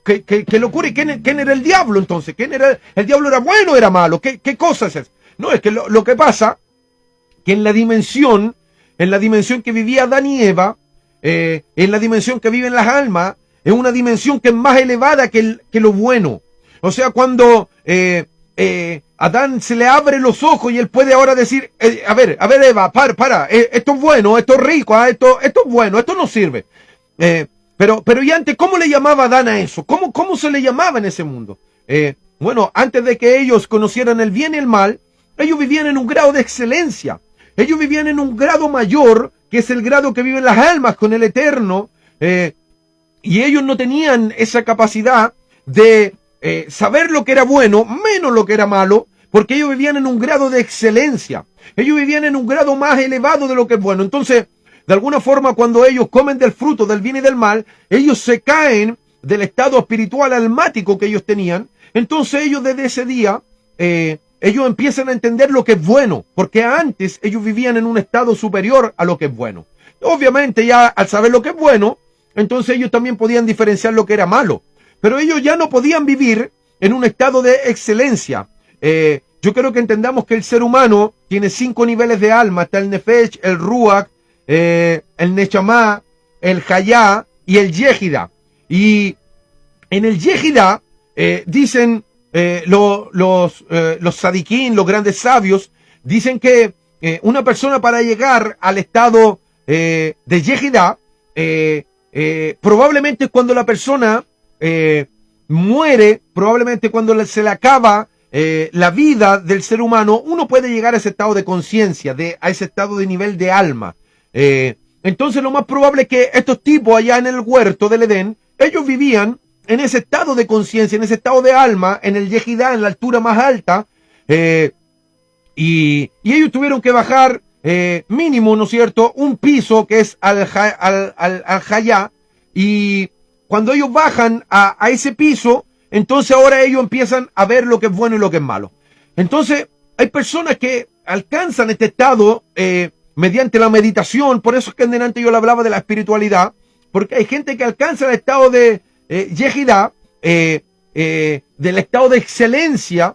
¿qué locura? ¿Y quién era el diablo entonces? ¿Quién era el diablo? ¿Era bueno o era malo? ¿Qué cosa es eso? No, es que lo que pasa, que en la dimensión que vivía Adán y Eva, en la dimensión que viven las almas, es una dimensión que es más elevada que lo bueno. O sea, cuando Adán se le abre los ojos y él puede ahora decir, a ver Eva, para, esto es bueno, esto es rico, esto es bueno, esto no sirve. Pero y antes, ¿cómo le llamaba Adán a eso? ¿Cómo se le llamaba en ese mundo? Bueno, antes de que ellos conocieran el bien y el mal, ellos vivían en un grado de excelencia. Ellos vivían en un grado mayor, que es el grado que viven las almas con el Eterno, y ellos no tenían esa capacidad de saber lo que era bueno, menos lo que era malo, porque ellos vivían en un grado de excelencia. Ellos vivían en un grado más elevado de lo que es bueno. Entonces, de alguna forma, cuando ellos comen del fruto del bien y del mal, ellos se caen del estado espiritual almático que ellos tenían. Entonces ellos desde ese día, ellos empiezan a entender lo que es bueno, porque antes ellos vivían en un estado superior a lo que es bueno. Obviamente ya al saber lo que es bueno, entonces ellos también podían diferenciar lo que era malo. Pero ellos ya no podían vivir en un estado de excelencia. Yo quiero que entendamos que el ser humano tiene 5 niveles de alma. Está el Nefesh, el Ruach, el Neshama, el Hayá y el Yehida. Y en el Yehida dicen los Sadiquín, los grandes sabios, dicen que una persona para llegar al estado de Yehida, probablemente cuando la persona muere, probablemente cuando se le acaba la vida del ser humano, uno puede llegar a ese estado de conciencia, a ese estado de nivel de alma. Entonces lo más probable es que estos tipos allá en el huerto del Edén, ellos vivían en ese estado de conciencia, en ese estado de alma, en el Yehidá, en la altura más alta, y ellos tuvieron que bajar mínimo, ¿no es cierto?, un piso que es al Hayá, y cuando ellos bajan a ese piso, entonces ahora ellos empiezan a ver lo que es bueno y lo que es malo. Entonces, hay personas que alcanzan este estado mediante la meditación. Por eso es que en delante yo le hablaba de la espiritualidad, porque hay gente que alcanza el estado de Yehidá, del estado de excelencia,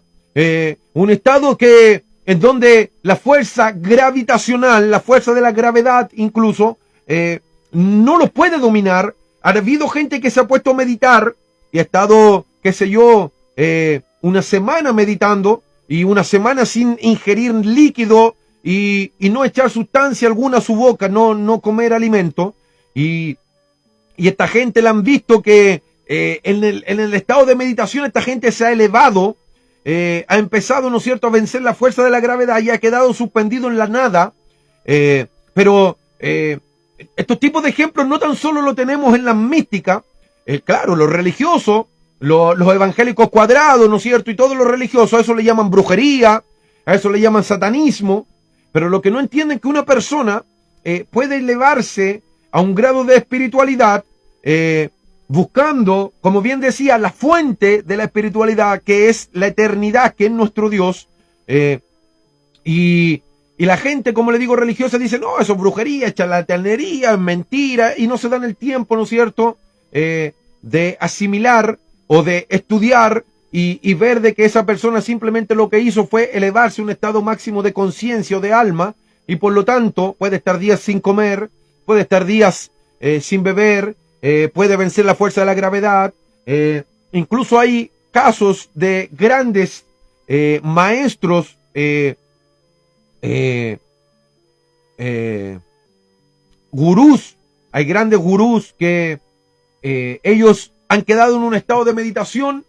un estado que en donde la fuerza gravitacional, la fuerza de la gravedad incluso, no lo puede dominar. Ha habido gente que se ha puesto a meditar y ha estado, qué sé yo, una semana meditando y una semana sin ingerir líquido y no echar sustancia alguna a su boca, no comer alimento. Y esta gente la han visto que en el estado de meditación esta gente se ha elevado, ha empezado, ¿no es cierto?, a vencer la fuerza de la gravedad y ha quedado suspendido en la nada. Pero estos tipos de ejemplos no tan solo lo tenemos en la mística, claro, los religiosos, los evangélicos cuadrados, ¿no es cierto?, y todos los religiosos, a eso le llaman brujería, a eso le llaman satanismo, pero lo que no entienden es que una persona puede elevarse a un grado de espiritualidad buscando, como bien decía, la fuente de la espiritualidad, que es la eternidad, que es nuestro Dios. Y la gente, como le digo, religiosa, dice, no, eso es brujería, es charlatanería, es mentira, y no se dan el tiempo, ¿no es cierto?, de asimilar o de estudiar y ver de que esa persona simplemente lo que hizo fue elevarse a un estado máximo de conciencia o de alma, y por lo tanto puede estar días sin comer, puede estar días sin beber, puede vencer la fuerza de la gravedad. Incluso hay casos de grandes maestros gurús, hay grandes gurús que ellos han quedado en un estado de meditación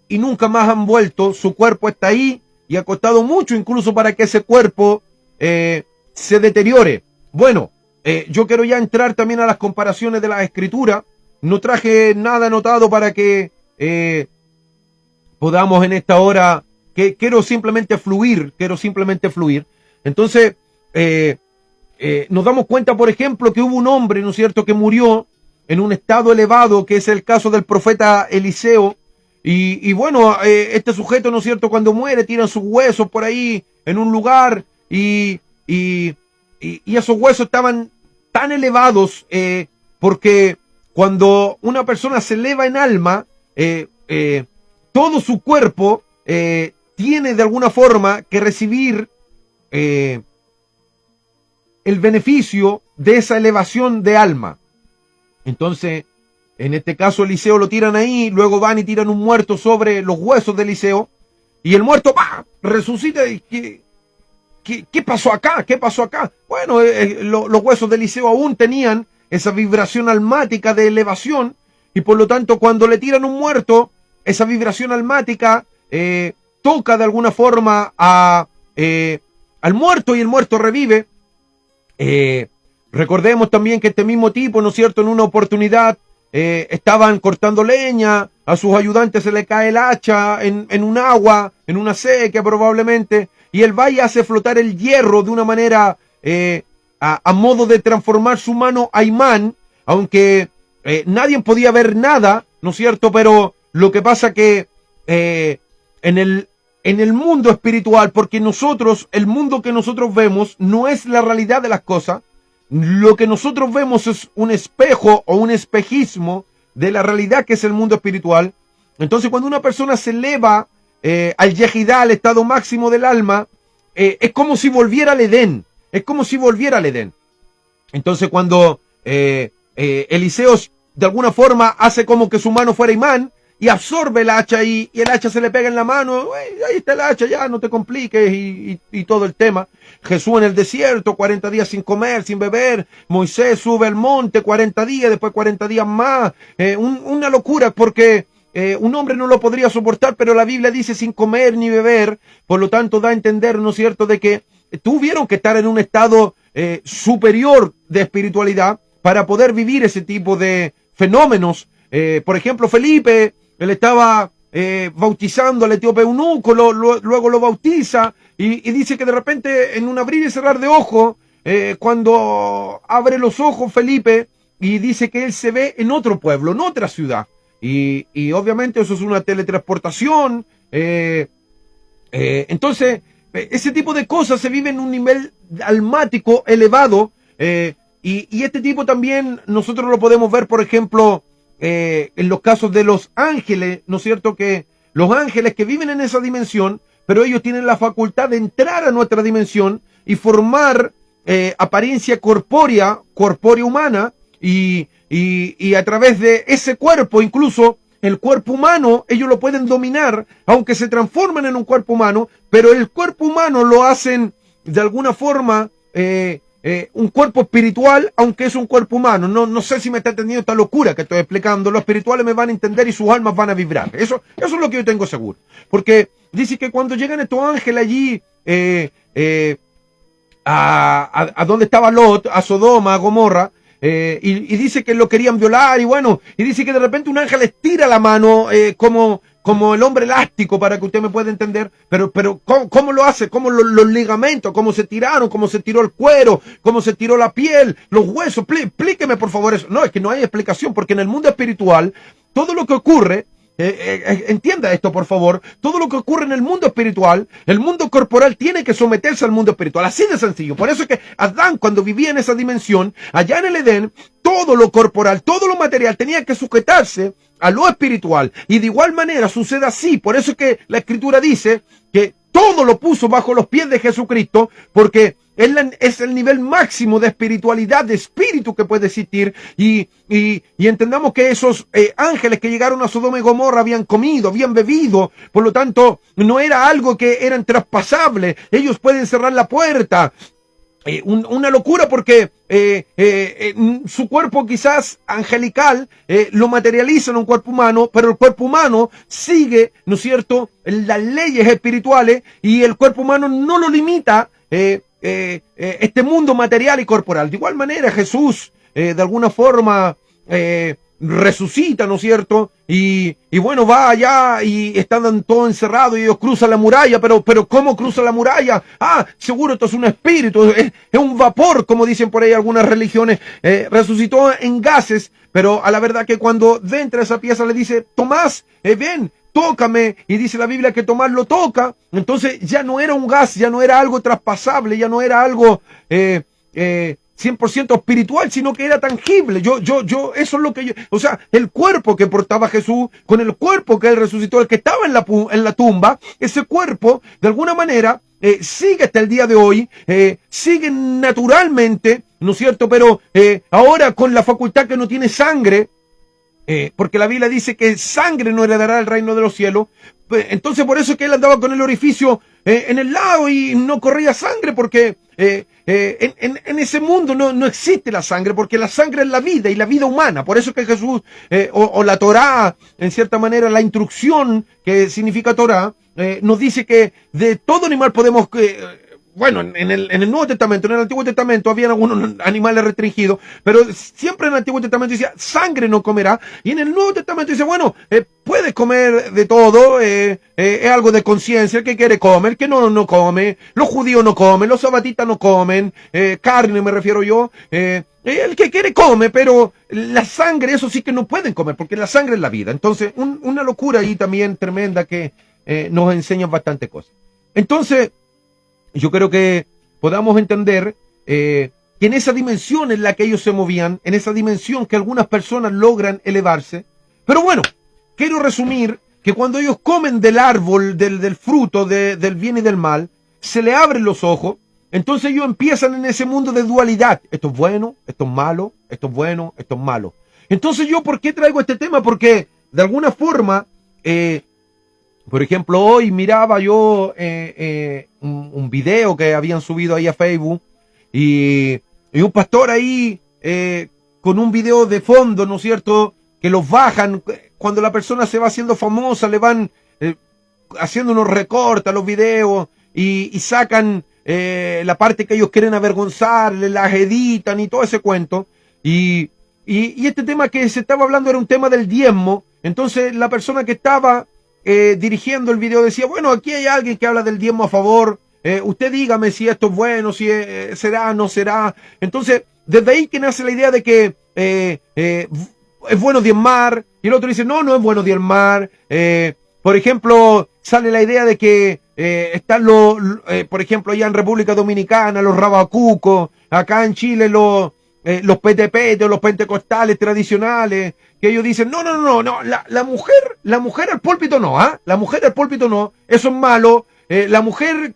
y nunca más han vuelto. Su cuerpo está ahí y ha costado mucho incluso para que ese cuerpo se deteriore. Bueno, yo quiero ya entrar también a las comparaciones de la escritura. No traje nada anotado para que podamos en esta hora, que quiero simplemente fluir. Entonces, nos damos cuenta, por ejemplo, que hubo un hombre, ¿no es cierto?, que murió en un estado elevado, que es el caso del profeta Eliseo. Y bueno, este sujeto, ¿no es cierto?, cuando muere, tiran sus huesos por ahí en un lugar y esos huesos estaban tan elevados porque cuando una persona se eleva en alma, todo su cuerpo tiene de alguna forma que recibir el beneficio de esa elevación de alma. Entonces, en este caso Eliseo lo tiran ahí, luego van y tiran un muerto sobre los huesos de Eliseo, y el muerto ¡bah!, resucita. Y ¿qué pasó acá? ¿Qué pasó acá? Bueno, los huesos de Eliseo aún tenían esa vibración almática de elevación, y por lo tanto cuando le tiran un muerto, esa vibración almática toca de alguna forma al muerto y el muerto revive. Recordemos también que este mismo tipo, ¿no es cierto?, en una oportunidad estaban cortando leña, a sus ayudantes se le cae el hacha en un agua, en una sequía probablemente, y él va y hace flotar el hierro de una manera a modo de transformar su mano a imán, aunque nadie podía ver nada, ¿no es cierto?, pero lo que pasa que en el mundo espiritual, porque nosotros, el mundo que nosotros vemos no es la realidad de las cosas. Lo que nosotros vemos es un espejo o un espejismo de la realidad que es el mundo espiritual. Entonces, cuando una persona se eleva al Yehidá, al estado máximo del alma, es como si volviera al Edén. Entonces, cuando Eliseo de alguna forma hace como que su mano fuera imán y absorbe el hacha y el hacha se le pega en la mano, ahí está el hacha, ya no te compliques y todo el tema. Jesús en el desierto, 40 días sin comer, sin beber. Moisés sube al monte 40 días, después 40 días más. Una locura porque un hombre no lo podría soportar, pero la Biblia dice sin comer ni beber. Por lo tanto da a entender, ¿no es cierto?, de que tuvieron que estar en un estado superior de espiritualidad para poder vivir ese tipo de fenómenos. Por ejemplo, Felipe, él estaba bautizando al etíope eunuco, luego lo bautiza y dice que de repente en un abrir y cerrar de ojos, cuando abre los ojos Felipe, y dice que él se ve en otro pueblo, en otra ciudad, y obviamente eso es una teletransportación. Entonces, ese tipo de cosas se vive en un nivel almático elevado, y este tipo también nosotros lo podemos ver, por ejemplo, en los casos de los ángeles, ¿no es cierto? Que los ángeles que viven en esa dimensión, pero ellos tienen la facultad de entrar a nuestra dimensión y formar apariencia corpórea humana, y a través de ese cuerpo, incluso el cuerpo humano, ellos lo pueden dominar, aunque se transformen en un cuerpo humano, pero el cuerpo humano lo hacen de alguna forma un cuerpo espiritual, aunque es un cuerpo humano. No sé si me está entendiendo esta locura que estoy explicando. Los espirituales me van a entender y sus almas van a vibrar. Eso es lo que yo tengo seguro. Porque dice que cuando llegan estos ángeles allí, a donde estaba Lot, a Sodoma, a Gomorra, y dice que lo querían violar, y bueno, y dice que de repente un ángel les tira la mano, como el hombre elástico, para que usted me pueda entender, pero ¿cómo lo hace? ¿Cómo los ligamentos? ¿Cómo se tiraron? ¿Cómo se tiró el cuero? ¿Cómo se tiró la piel? ¿Los huesos? Explíqueme por favor eso. No, es que no hay explicación, porque en el mundo espiritual, todo lo que ocurre, entienda esto por favor, todo lo que ocurre en el mundo espiritual, el mundo corporal tiene que someterse al mundo espiritual, así de sencillo. Por eso es que Adán, cuando vivía en esa dimensión, allá en el Edén, todo lo corporal, todo lo material tenía que sujetarse a lo espiritual, y de igual manera sucede así. Por eso es que la Escritura dice que todo lo puso bajo los pies de Jesucristo, porque es el nivel máximo de espiritualidad, de espíritu que puede existir, y entendamos que esos ángeles que llegaron a Sodoma y Gomorra habían comido, habían bebido, por lo tanto no era algo que era intraspasable. Ellos pueden cerrar la puerta. Una locura, porque su cuerpo quizás angelical lo materializa en un cuerpo humano, pero el cuerpo humano sigue, ¿no es cierto?, las leyes espirituales, y el cuerpo humano no lo limita este mundo material y corporal. De igual manera Jesús de alguna forma resucita, ¿no es cierto? Y bueno, va allá y están todos encerrados y ellos cruzan la muralla, pero ¿cómo cruzan la muralla? Seguro esto es un espíritu, es un vapor, como dicen por ahí algunas religiones. Resucitó en gases, pero a la verdad que cuando entra esa pieza le dice: Tomás, ven, tócame, y dice la Biblia que Tomás lo toca. Entonces ya no era un gas, ya no era algo traspasable, ya no era algo 100% espiritual, sino que era tangible. Eso es lo que o sea, el cuerpo que portaba Jesús con el cuerpo que él resucitó, el que estaba en la tumba, ese cuerpo de alguna manera sigue hasta el día de hoy, sigue naturalmente, ¿no es cierto? Pero ahora con la facultad que no tiene sangre, porque la Biblia dice que sangre no heredará el reino de los cielos. Entonces por eso es que él andaba con el orificio en el lado y no corría sangre, porque en ese mundo no existe la sangre, porque la sangre es la vida, y la vida humana. Por eso es que Jesús, o la Torá, en cierta manera la instrucción que significa Torá, nos dice que de todo animal podemos... bueno, en el Nuevo Testamento, en el Antiguo Testamento habían algunos animales restringidos, pero siempre en el Antiguo Testamento decía: sangre no comerá, y en el Nuevo Testamento dice: bueno, puedes comer de todo, es algo de conciencia, el que quiere comer, el que no come, los judíos no comen, los sabatistas no comen, carne me refiero yo, el que quiere come, pero la sangre, eso sí que no pueden comer, porque la sangre es la vida. Entonces, una locura ahí también tremenda que nos enseñan bastante cosas. Entonces, yo creo que podamos entender que en esa dimensión en la que ellos se movían, en esa dimensión que algunas personas logran elevarse. Pero bueno, quiero resumir que cuando ellos comen del árbol, del fruto, del bien y del mal, se le abren los ojos. Entonces ellos empiezan en ese mundo de dualidad. Esto es bueno, esto es malo, esto es bueno, esto es malo. Entonces yo, ¿por qué traigo este tema? Porque de alguna forma... por ejemplo, hoy miraba yo un video que habían subido ahí a Facebook, y un pastor ahí con un video de fondo, ¿no es cierto?, que los bajan. Cuando la persona se va haciendo famosa, le van haciendo unos recortes a los videos y sacan la parte que ellos quieren avergonzar, las editan y todo ese cuento. Y este tema que se estaba hablando era un tema del diezmo. Entonces la persona que estaba dirigiendo el video decía: bueno, aquí hay alguien que habla del diezmo a favor, usted dígame si esto es bueno, si será, no será. Entonces, desde ahí que nace la idea de que es bueno diezmar, y el otro dice: no es bueno diezmar. Por ejemplo, sale la idea de que están por ejemplo, allá en República Dominicana, los rabacucos, acá en Chile los PTP, los pentecostales tradicionales, que ellos dicen, no, la mujer al púlpito no, la mujer al púlpito no, eso es malo, la mujer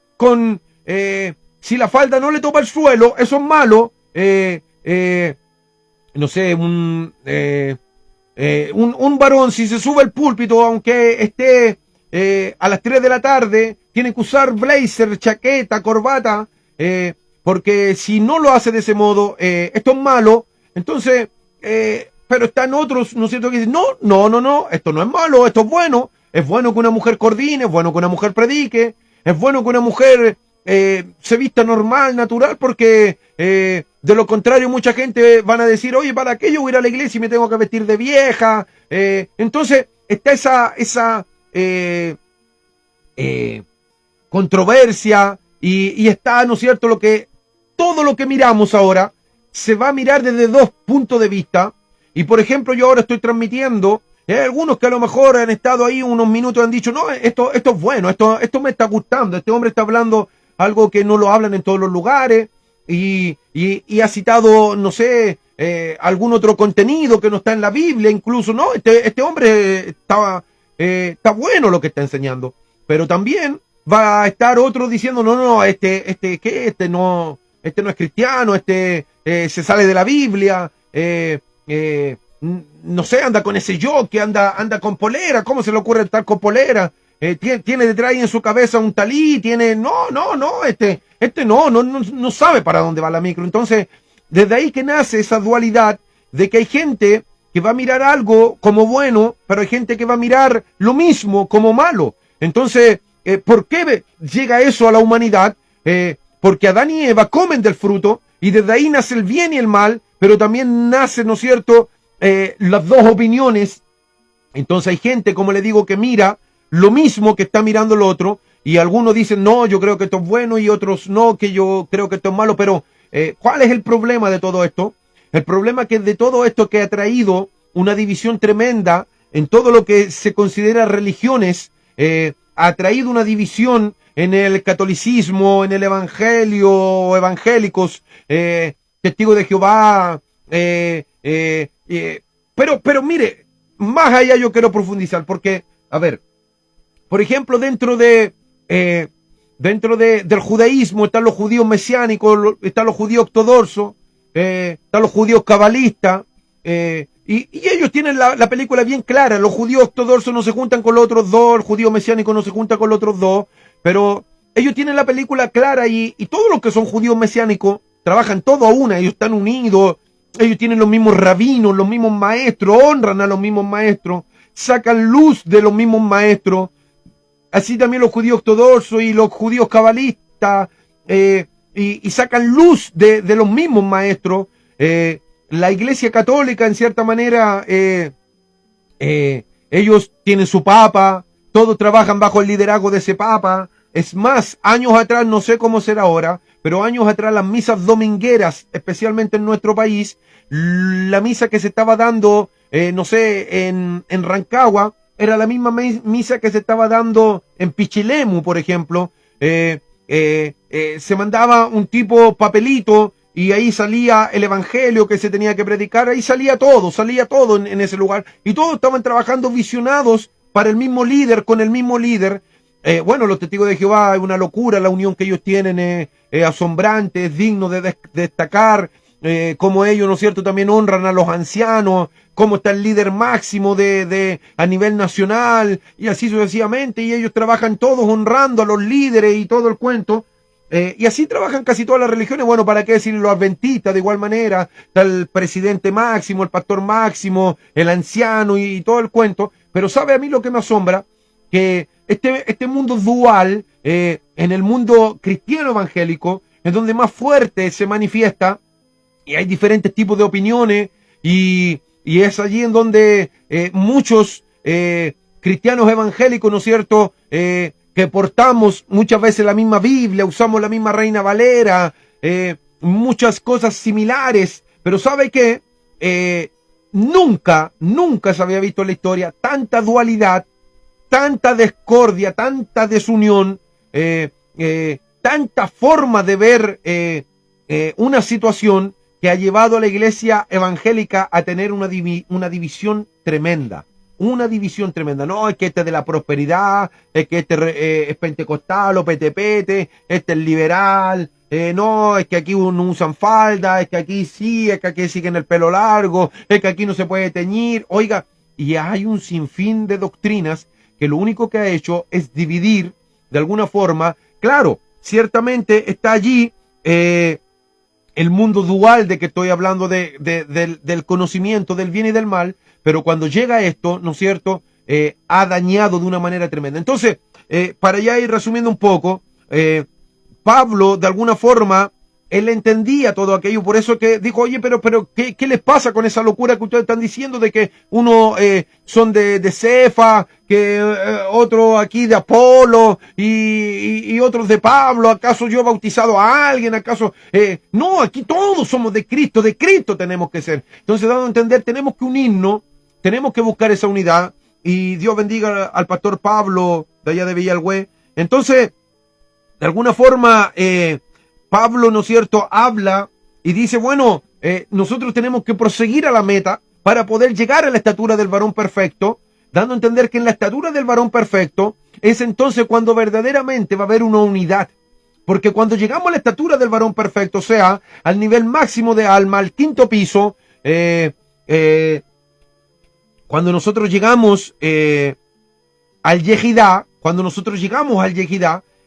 si la falda no le topa el suelo, eso es malo, no sé, un varón si se sube al púlpito, aunque esté a las 3 de la tarde, tiene que usar blazer, chaqueta, corbata, porque si no lo hace de ese modo, esto es malo. Entonces, pero están otros, ¿no es cierto?, que dicen, no, esto no es malo, esto es bueno que una mujer coordine, es bueno que una mujer predique, es bueno que una mujer se vista normal, natural, porque de lo contrario mucha gente van a decir, oye, ¿para qué yo voy a ir a la iglesia y me tengo que vestir de vieja? Entonces está esa controversia y está, ¿no es cierto?, todo lo que miramos ahora se va a mirar desde dos puntos de vista. Y por ejemplo, yo ahora estoy transmitiendo, algunos que a lo mejor han estado ahí unos minutos han dicho, no, esto es bueno, esto me está gustando, este hombre está hablando algo que no lo hablan en todos los lugares, y ha citado, no sé, algún otro contenido que no está en la Biblia, incluso, no, este hombre está bueno lo que está enseñando, pero también va a estar otro diciendo, no, este no es cristiano, se sale de la Biblia, no sé, anda con ese jockey, anda con polera, ¿cómo se le ocurre estar con polera? Tiene detrás en su cabeza un talí, no sabe para dónde va la micro. Entonces, desde ahí que nace esa dualidad de que hay gente que va a mirar algo como bueno, pero hay gente que va a mirar lo mismo como malo. Entonces, ¿por qué llega eso a la humanidad? Porque Adán y Eva comen del fruto, y desde ahí nace el bien y el mal, pero también nace, ¿no es cierto?, las dos opiniones. Entonces hay gente, como le digo, que mira lo mismo que está mirando el otro, y algunos dicen, no, yo creo que esto es bueno, y otros no, que yo creo que esto es malo. Pero ¿cuál es el problema de todo esto? El problema que de todo esto que ha traído una división tremenda en todo lo que se considera religiones, ha traído una división en el catolicismo, en el evangelio, evangélicos, testigos de Jehová, pero mire, más allá yo quiero profundizar, porque, a ver, por ejemplo, dentro del judaísmo están los judíos mesiánicos, están los judíos ortodoxos, están los judíos cabalistas, y ellos tienen la película bien clara. Los judíos ortodoxos no se juntan con los otros dos, el judío mesiánico no se junta con los otros dos, pero ellos tienen la película clara, y todos los que son judíos mesiánicos trabajan todo a una, ellos están unidos, ellos tienen los mismos rabinos, los mismos maestros, honran a los mismos maestros, sacan luz de los mismos maestros. Así también los judíos ortodoxos y los judíos cabalistas, y sacan luz de los mismos maestros. La Iglesia Católica, en cierta manera, ellos tienen su papa, todos trabajan bajo el liderazgo de ese papa. Es más, años atrás, no sé cómo será ahora, pero años atrás las misas domingueras, especialmente en nuestro país, la misa que se estaba dando, no sé, en Rancagua, era la misma misa que se estaba dando en Pichilemu, por ejemplo. Se mandaba un tipo papelito, y ahí salía el evangelio que se tenía que predicar, ahí salía todo en ese lugar, y todos estaban trabajando visionados para el mismo líder, con el mismo líder. Bueno, los testigos de Jehová es una locura, la unión que ellos tienen es asombrante, es digno de destacar, como ellos, ¿no es cierto?, también honran a los ancianos, cómo está el líder máximo a nivel nacional, y así sucesivamente, y ellos trabajan todos honrando a los líderes y todo el cuento. Y así trabajan casi todas las religiones. Bueno, ¿para qué decir los adventistas? De igual manera, está el presidente máximo, el pastor máximo, el anciano y todo el cuento. Pero ¿sabe a mí lo que me asombra? Que este mundo dual, en el mundo cristiano evangélico, es donde más fuerte se manifiesta, y hay diferentes tipos de opiniones, y es allí en donde muchos cristianos evangélicos, ¿no es cierto?, que portamos muchas veces la misma Biblia, usamos la misma Reina Valera, muchas cosas similares, pero ¿sabe qué? Nunca se había visto en la historia tanta dualidad, tanta discordia, tanta desunión, tanta forma de ver una situación que ha llevado a la iglesia evangélica a tener una división tremenda. Una división tremenda. No, es que este es de la prosperidad, es que este es pentecostal o petepete, este es liberal, no, es que aquí no usan falda, es que aquí sí, es que aquí siguen el pelo largo, es que aquí no se puede teñir. Oiga, y hay un sinfín de doctrinas que lo único que ha hecho es dividir de alguna forma. Claro, ciertamente está allí el mundo dual de que estoy hablando del conocimiento del bien y del mal, pero cuando llega esto, ¿no es cierto?, ha dañado de una manera tremenda. Entonces, para ya ir resumiendo un poco, Pablo, de alguna forma, él entendía todo aquello, por eso que dijo, oye, pero ¿qué les pasa con esa locura que ustedes están diciendo de que uno son de Cefa, que otro aquí de Apolo y otros de Pablo? ¿Acaso yo he bautizado a alguien? ¿Acaso? No, aquí todos somos de Cristo tenemos que ser. Entonces, dando a entender, tenemos que unirnos, tenemos que buscar esa unidad, y Dios bendiga al pastor Pablo de allá de Villalgüe. Entonces, de alguna forma, Pablo, ¿no es cierto?, habla y dice, bueno, nosotros tenemos que proseguir a la meta para poder llegar a la estatura del varón perfecto, dando a entender que en la estatura del varón perfecto es entonces cuando verdaderamente va a haber una unidad. Porque cuando llegamos a la estatura del varón perfecto, o sea, al nivel máximo de alma, al quinto piso, cuando nosotros llegamos al Yehidá,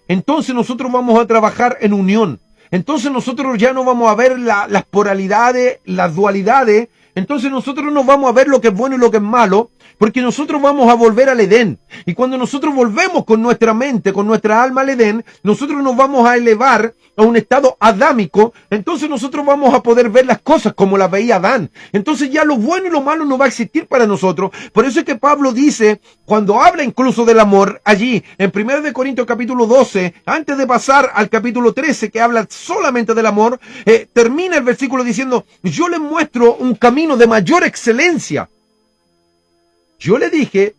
entonces nosotros vamos a trabajar en unión. Entonces nosotros ya no vamos a ver las polaridades, las dualidades. Entonces nosotros no vamos a ver lo que es bueno y lo que es malo, porque nosotros vamos a volver al Edén. Y cuando nosotros volvemos con nuestra mente, con nuestra alma al Edén, nosotros nos vamos a elevar a un estado adámico. Entonces nosotros vamos a poder ver las cosas como las veía Adán. Entonces ya lo bueno y lo malo no va a existir para nosotros. Por eso es que Pablo dice, cuando habla incluso del amor, allí en 1 de Corintios capítulo 12, antes de pasar al capítulo 13, que habla solamente del amor, termina el versículo diciendo, yo les muestro un camino de mayor excelencia. Yo le dije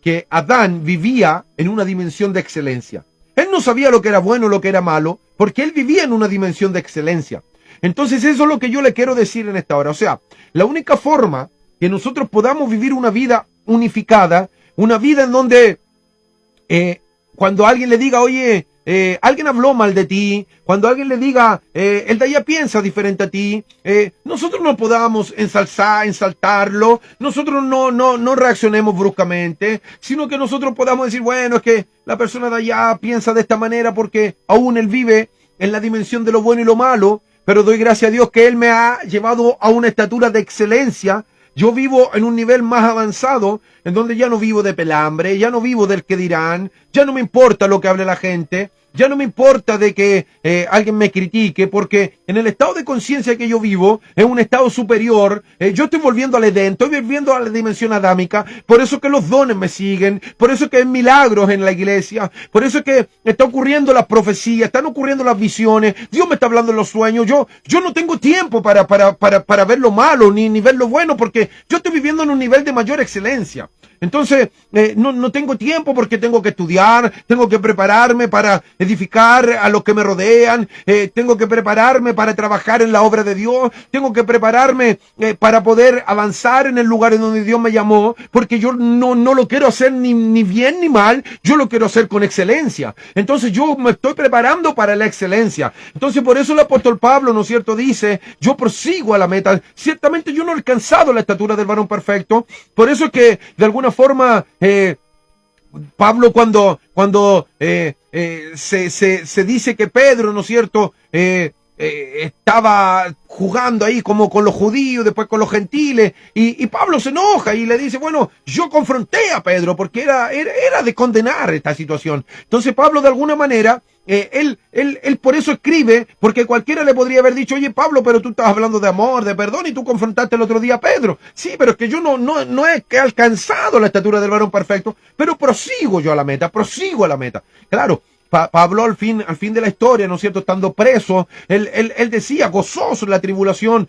que Adán vivía en una dimensión de excelencia. Él no sabía lo que era bueno o lo que era malo, porque él vivía en una dimensión de excelencia. Entonces eso es lo que yo le quiero decir en esta hora. O sea, la única forma que nosotros podamos vivir una vida unificada, una vida en donde cuando alguien le diga, oye, alguien habló mal de ti, cuando alguien le diga, el de allá piensa diferente a ti, nosotros no podamos ensaltarlo, nosotros no reaccionemos bruscamente, sino que nosotros podamos decir, bueno, es que la persona de allá piensa de esta manera porque aún él vive en la dimensión de lo bueno y lo malo, pero doy gracias a Dios que él me ha llevado a una estatura de excelencia. Yo vivo en un nivel más avanzado, en donde ya no vivo de pelambre, ya no vivo del que dirán, ya no me importa lo que hable la gente, ya no me importa de que alguien me critique, porque en el estado de conciencia que yo vivo, en un estado superior, yo estoy volviendo al Edén, estoy volviendo a la dimensión adámica, por eso que los dones me siguen, por eso que hay milagros en la iglesia, por eso que está ocurriendo las profecías, están ocurriendo las visiones, Dios me está hablando en los sueños, yo no tengo tiempo para ver lo malo, ni ver lo bueno, porque yo estoy viviendo en un nivel de mayor excelencia. Entonces, no tengo tiempo porque tengo que estudiar, tengo que prepararme para edificar a los que me rodean, tengo que prepararme para trabajar en la obra de Dios, tengo que prepararme para poder avanzar en el lugar en donde Dios me llamó, porque yo no lo quiero hacer ni bien ni mal, yo lo quiero hacer con excelencia. Entonces yo me estoy preparando para la excelencia. Entonces por eso el apóstol Pablo, ¿no es cierto?, dice, yo prosigo a la meta. Ciertamente yo no he alcanzado la estatura del varón perfecto, por eso es que de alguna forma Pablo cuando se dice que Pedro, ¿no es cierto?, estaba jugando ahí como con los judíos, después con los gentiles, y Pablo se enoja y le dice, bueno, yo confronté a Pedro porque era de condenar esta situación. Entonces Pablo de alguna manera, él por eso escribe, porque cualquiera le podría haber dicho, oye Pablo, pero tú estás hablando de amor, de perdón, y tú confrontaste el otro día a Pedro. Sí, pero es que yo no he alcanzado la estatura del varón perfecto, pero prosigo yo a la meta, prosigo a la meta. Claro, Pablo al fin de la historia, ¿no es cierto?, estando preso, él decía, gozoso en la tribulación,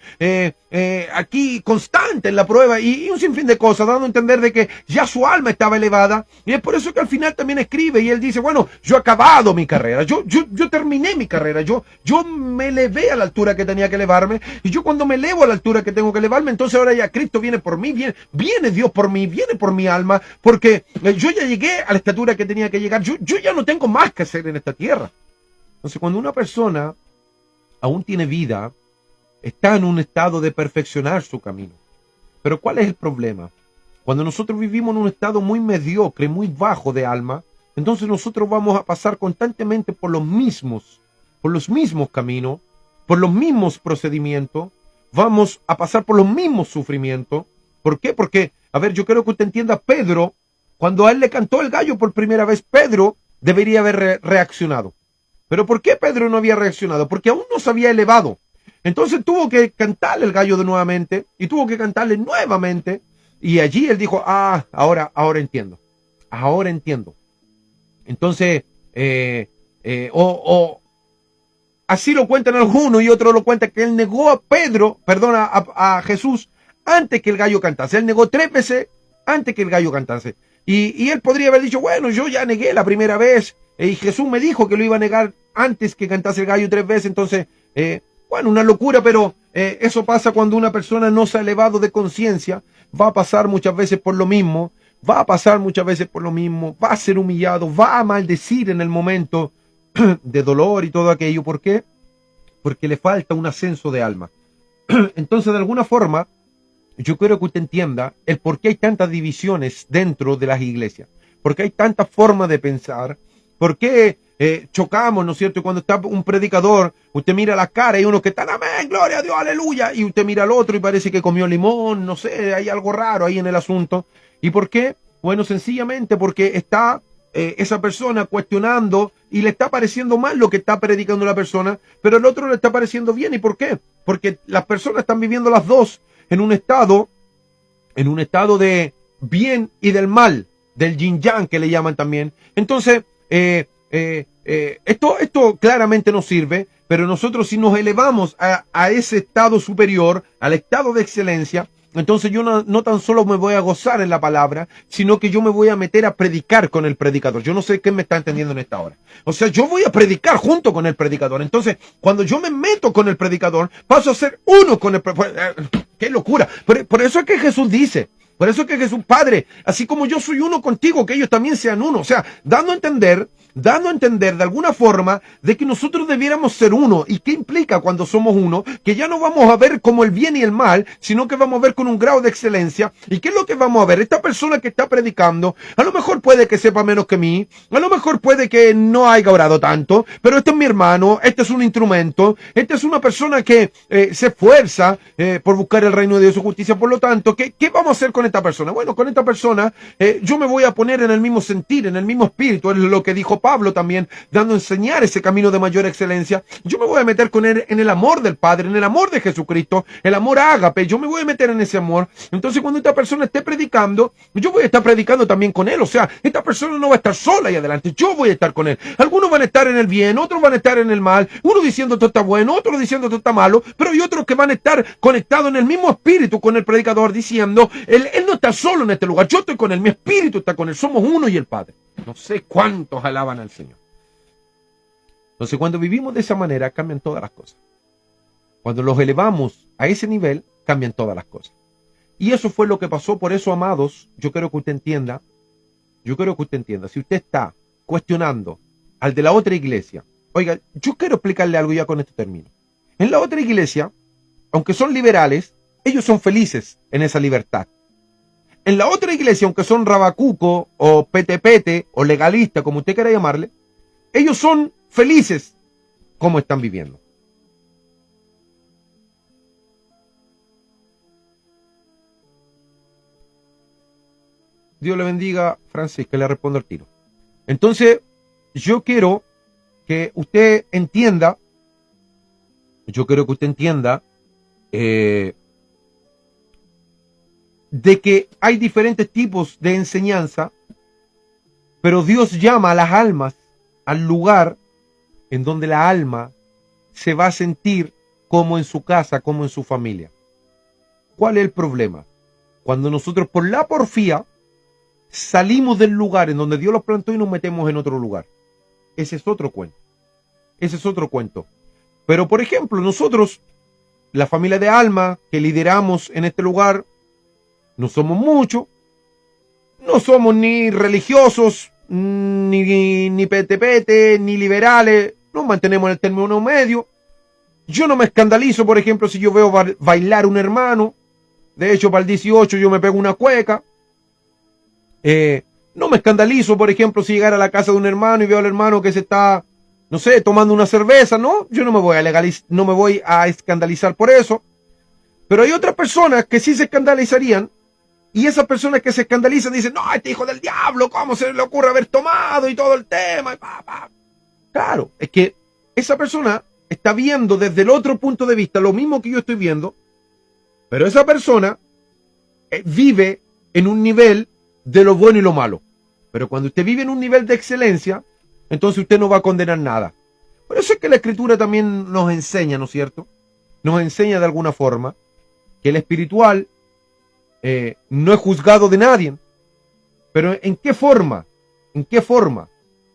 aquí constante en la prueba y un sinfín de cosas, dando a entender de que ya su alma estaba elevada. Y es por eso que al final también escribe y él dice, bueno, yo he acabado mi carrera, yo terminé mi carrera, yo me elevé a la altura que tenía que elevarme, y yo cuando me elevo a la altura que tengo que elevarme, entonces ahora ya Cristo viene por mí, viene Dios por mí, viene por mi alma, porque yo ya llegué a la estatura que tenía que llegar, yo ya no tengo más que hacer en esta tierra. Entonces cuando una persona aún tiene vida, está en un estado de perfeccionar su camino. Pero ¿cuál es el problema? Cuando nosotros vivimos en un estado muy mediocre, muy bajo de alma, entonces nosotros vamos a pasar constantemente por los mismos caminos, por los mismos procedimientos, vamos a pasar por los mismos sufrimientos. ¿Por qué? Porque, a ver, yo quiero que usted entienda, Pedro, cuando a él le cantó el gallo por primera vez, Pedro debería haber reaccionado. ¿Pero por qué Pedro no había reaccionado? Porque aún no se había elevado. Entonces tuvo que cantarle el gallo de nuevamente y tuvo que cantarle nuevamente. Y allí él dijo, ahora entiendo. Ahora entiendo. Entonces, así lo cuentan algunos y otros lo cuentan que él negó a Jesús antes que el gallo cantase. Él negó 3 veces antes que el gallo cantase. Y él podría haber dicho, bueno, yo ya negué la primera vez y Jesús me dijo que lo iba a negar antes que cantase el gallo 3 veces. Entonces, bueno, una locura, pero eso pasa cuando una persona no se ha elevado de conciencia. Va a pasar muchas veces por lo mismo, va a ser humillado, va a maldecir en el momento de dolor y todo aquello. ¿Por qué? Porque le falta un ascenso de alma. Entonces, de alguna forma, yo quiero que usted entienda el por qué hay tantas divisiones dentro de las iglesias, por qué hay tantas formas de pensar, por qué chocamos, ¿no es cierto? Cuando está un predicador, usted mira la cara y uno que está, amén, gloria a Dios, aleluya, y usted mira al otro y parece que comió limón, no sé, hay algo raro ahí en el asunto. ¿Y por qué? Bueno, sencillamente porque está esa persona cuestionando y le está pareciendo mal lo que está predicando la persona, pero el otro le está pareciendo bien. ¿Y por qué? Porque las personas están viviendo las dos en un estado de bien y del mal, del yin yang que le llaman también. Entonces, esto claramente nos sirve, pero nosotros si nos elevamos a ese estado superior, al estado de excelencia, entonces yo no tan solo me voy a gozar en la palabra, sino que yo me voy a meter a predicar con el predicador. Yo no sé qué me está entendiendo en esta hora. O sea, yo voy a predicar junto con el predicador. Entonces, cuando yo me meto con el predicador, paso a ser uno con el predicador. ¡Qué locura! Por eso es que Jesús dice, por eso es que Jesús, Padre, así como yo soy uno contigo, que ellos también sean uno. O sea, dando a entender de alguna forma de que nosotros debiéramos ser uno. ¿Y qué implica cuando somos uno? Que ya no vamos a ver como el bien y el mal, sino que vamos a ver con un grado de excelencia. ¿Y qué es lo que vamos a ver? Esta persona que está predicando, a lo mejor puede que sepa menos que mí, a lo mejor puede que no haya orado tanto, pero este es mi hermano, este es un instrumento, este es una persona que se esfuerza por buscar el reino de Dios y su justicia. Por lo tanto, ¿qué vamos a hacer con esta persona? Bueno, con esta persona yo me voy a poner en el mismo sentir, en el mismo espíritu. Es lo que dijo Pablo también, dando a enseñar ese camino de mayor excelencia. Yo me voy a meter con él en el amor del Padre, en el amor de Jesucristo, el amor ágape. Yo me voy a meter en ese amor. Entonces, cuando esta persona esté predicando, yo voy a estar predicando también con él. O sea, esta persona no va a estar sola ahí adelante. Yo voy a estar con él. Algunos van a estar en el bien, otros van a estar en el mal. Uno diciendo esto está bueno, otro diciendo esto está malo. Pero hay otros que van a estar conectados en el mismo espíritu con el predicador, diciendo, él no está solo en este lugar. Yo estoy con él, mi espíritu está con él. Somos uno y el Padre. No sé cuántos alaban al Señor. Entonces, cuando vivimos de esa manera, cambian todas las cosas. Cuando los elevamos a ese nivel, cambian todas las cosas. Y eso fue lo que pasó. Por eso, amados, yo quiero que usted entienda, si usted está cuestionando al de la otra iglesia, oiga, yo quiero explicarle algo, ya con esto termino. En la otra iglesia, aunque son liberales, ellos son felices en esa libertad. En la otra iglesia, aunque son rabacuco o petepete o legalista, como usted quiera llamarle, ellos son felices como están viviendo. Dios le bendiga, Francisca, le respondo al tiro. Entonces, yo quiero que usted entienda, de que hay diferentes tipos de enseñanza, pero Dios llama a las almas al lugar en donde la alma se va a sentir como en su casa, como en su familia. ¿Cuál es el problema? Cuando nosotros por la porfía salimos del lugar en donde Dios los plantó y nos metemos en otro lugar. Ese es otro cuento. Ese es otro cuento. Pero, por ejemplo, nosotros, la familia de Alma, que lideramos en este lugar, no somos muchos, no somos ni religiosos, ni pete, ni liberales, nos mantenemos en el término medio. Yo no me escandalizo, por ejemplo, si yo veo bailar un hermano. De hecho, para el 18 yo me pego una cueca. No me escandalizo, por ejemplo, si llegara a la casa de un hermano y veo al hermano que se está, no sé, tomando una cerveza. No, yo no me voy a no me voy a escandalizar por eso. Pero hay otras personas que sí se escandalizarían. Y esas personas que se escandalizan dicen, no, este hijo del diablo, ¿cómo se le ocurre haber tomado y todo el tema? Claro, es que esa persona está viendo desde el otro punto de vista lo mismo que yo estoy viendo, pero esa persona vive en un nivel de lo bueno y lo malo. Pero cuando usted vive en un nivel de excelencia, entonces usted no va a condenar nada. Por eso es que la Escritura también nos enseña, ¿no es cierto? Nos enseña de alguna forma que el espiritual no es juzgado de nadie. Pero ¿en qué forma? ¿En qué forma?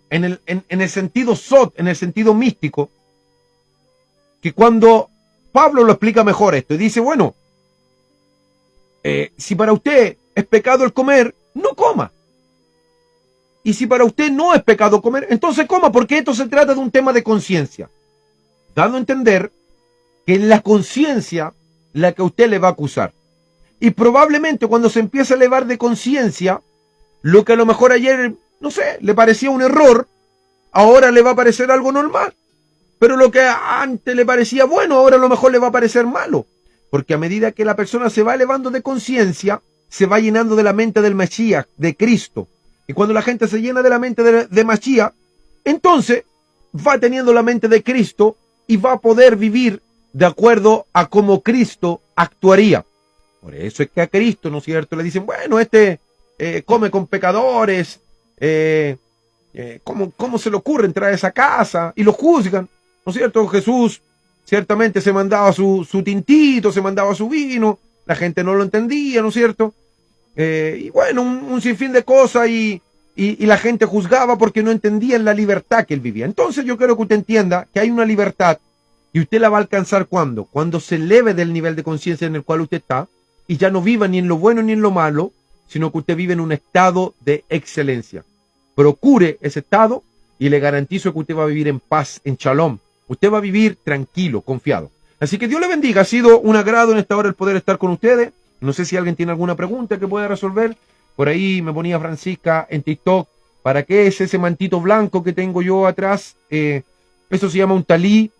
En el sentido sot, en el sentido místico, que cuando Pablo lo explica mejor esto y dice, bueno, si para usted es pecado el comer, no coma. Y si para usted no es pecado comer, entonces coma, porque esto se trata de un tema de conciencia. Dando a entender que es la conciencia la que a usted le va a acusar. Y probablemente cuando se empieza a elevar de conciencia, lo que a lo mejor ayer, no sé, le parecía un error, ahora le va a parecer algo normal. Pero lo que antes le parecía bueno, ahora a lo mejor le va a parecer malo. Porque a medida que la persona se va elevando de conciencia, se va llenando de la mente del Mesías, de Cristo. Y cuando la gente se llena de la mente de Mesías, entonces va teniendo la mente de Cristo y va a poder vivir de acuerdo a cómo Cristo actuaría. Por eso es que a Cristo, ¿no es cierto?, le dicen, bueno, come con pecadores, ¿cómo se le ocurre entrar a esa casa? Y lo juzgan, ¿no es cierto? Jesús ciertamente se mandaba su tintito, se mandaba su vino, la gente no lo entendía, ¿no es cierto? Y bueno, un sinfín de cosas y la gente juzgaba porque no entendían la libertad que él vivía. Entonces yo quiero que usted entienda que hay una libertad y usted la va a alcanzar ¿cuándo? Cuando se eleve del nivel de conciencia en el cual usted está y ya no viva ni en lo bueno ni en lo malo, sino que usted vive en un estado de excelencia. Procure ese estado y le garantizo que usted va a vivir en paz, en shalom. Usted va a vivir tranquilo, confiado. Así que Dios le bendiga. Ha sido un agrado en esta hora el poder estar con ustedes. No sé si alguien tiene alguna pregunta que pueda resolver. Por ahí me ponía Francisca en TikTok. ¿Para qué es ese mantito blanco que tengo yo atrás? Eso se llama un talí.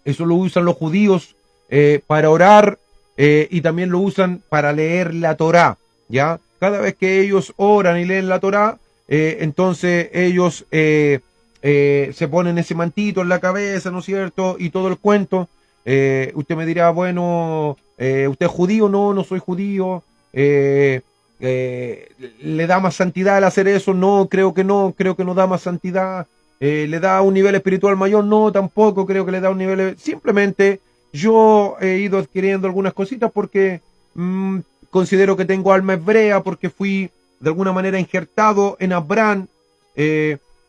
Eso lo usan los judíos para orar y también lo usan para leer la Torá. ¿Ya? Cada vez que ellos oran y leen la Torá, entonces ellos se ponen ese mantito en la cabeza, ¿no es cierto? Y todo el cuento. Usted me dirá, bueno, ¿usted es judío? No, no soy judío. ¿Le da más santidad al hacer eso? No, creo que no da más santidad. ¿Le da un nivel espiritual mayor? No, tampoco creo que le da un nivel. Simplemente yo he ido adquiriendo algunas cositas porque considero que tengo alma hebrea, porque fui de alguna manera injertado en Abraham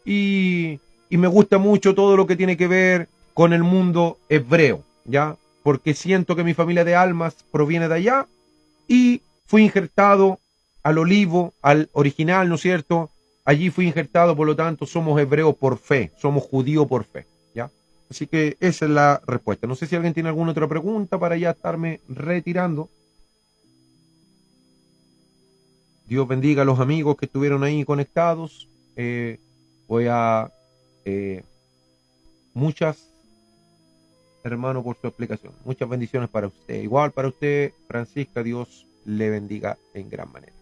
y me gusta mucho todo lo que tiene que ver con el mundo hebreo, ¿ya? Porque siento que mi familia de almas proviene de allá y fui injertado al olivo, al original, ¿no es cierto? Allí fui injertado, por lo tanto, somos hebreos por fe, somos judíos por fe, ¿ya? Así que esa es la respuesta. No sé si alguien tiene alguna otra pregunta para ya estarme retirando. Dios bendiga a los amigos que estuvieron ahí conectados. Voy a... muchas, hermano, por su explicación. Muchas bendiciones para usted. Igual para usted, Francisca, Dios le bendiga en gran manera.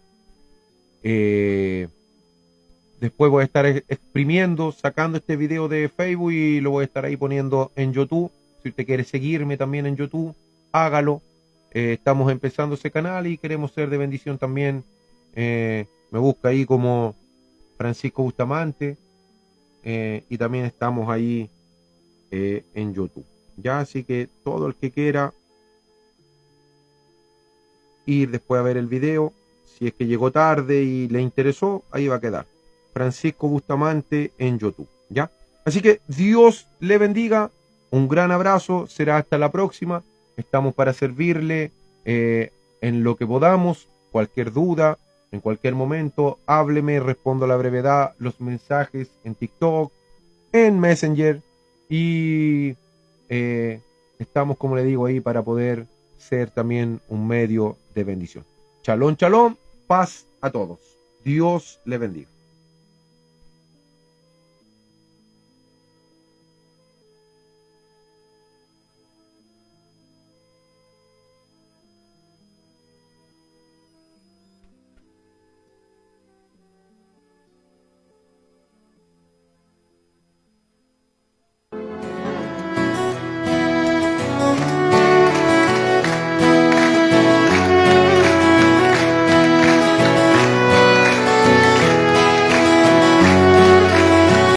Después voy a estar exprimiendo, sacando este video de Facebook y lo voy a estar ahí poniendo en YouTube. Si usted quiere seguirme también en YouTube, hágalo. Estamos empezando ese canal y queremos ser de bendición también. Me busca ahí como Francisco Bustamante y también estamos ahí en YouTube. Ya, así que todo el que quiera ir después a ver el video. Si es que llegó tarde y le interesó, ahí va a quedar. Francisco Bustamante en YouTube, ¿ya? Así que Dios le bendiga. Un gran abrazo. Será hasta la próxima. Estamos para servirle en lo que podamos. Cualquier duda, en cualquier momento, hábleme, respondo a la brevedad los mensajes en TikTok, en Messenger y estamos, como le digo, ahí para poder ser también un medio de bendición. Shalom, shalom, paz a todos. Dios le bendiga.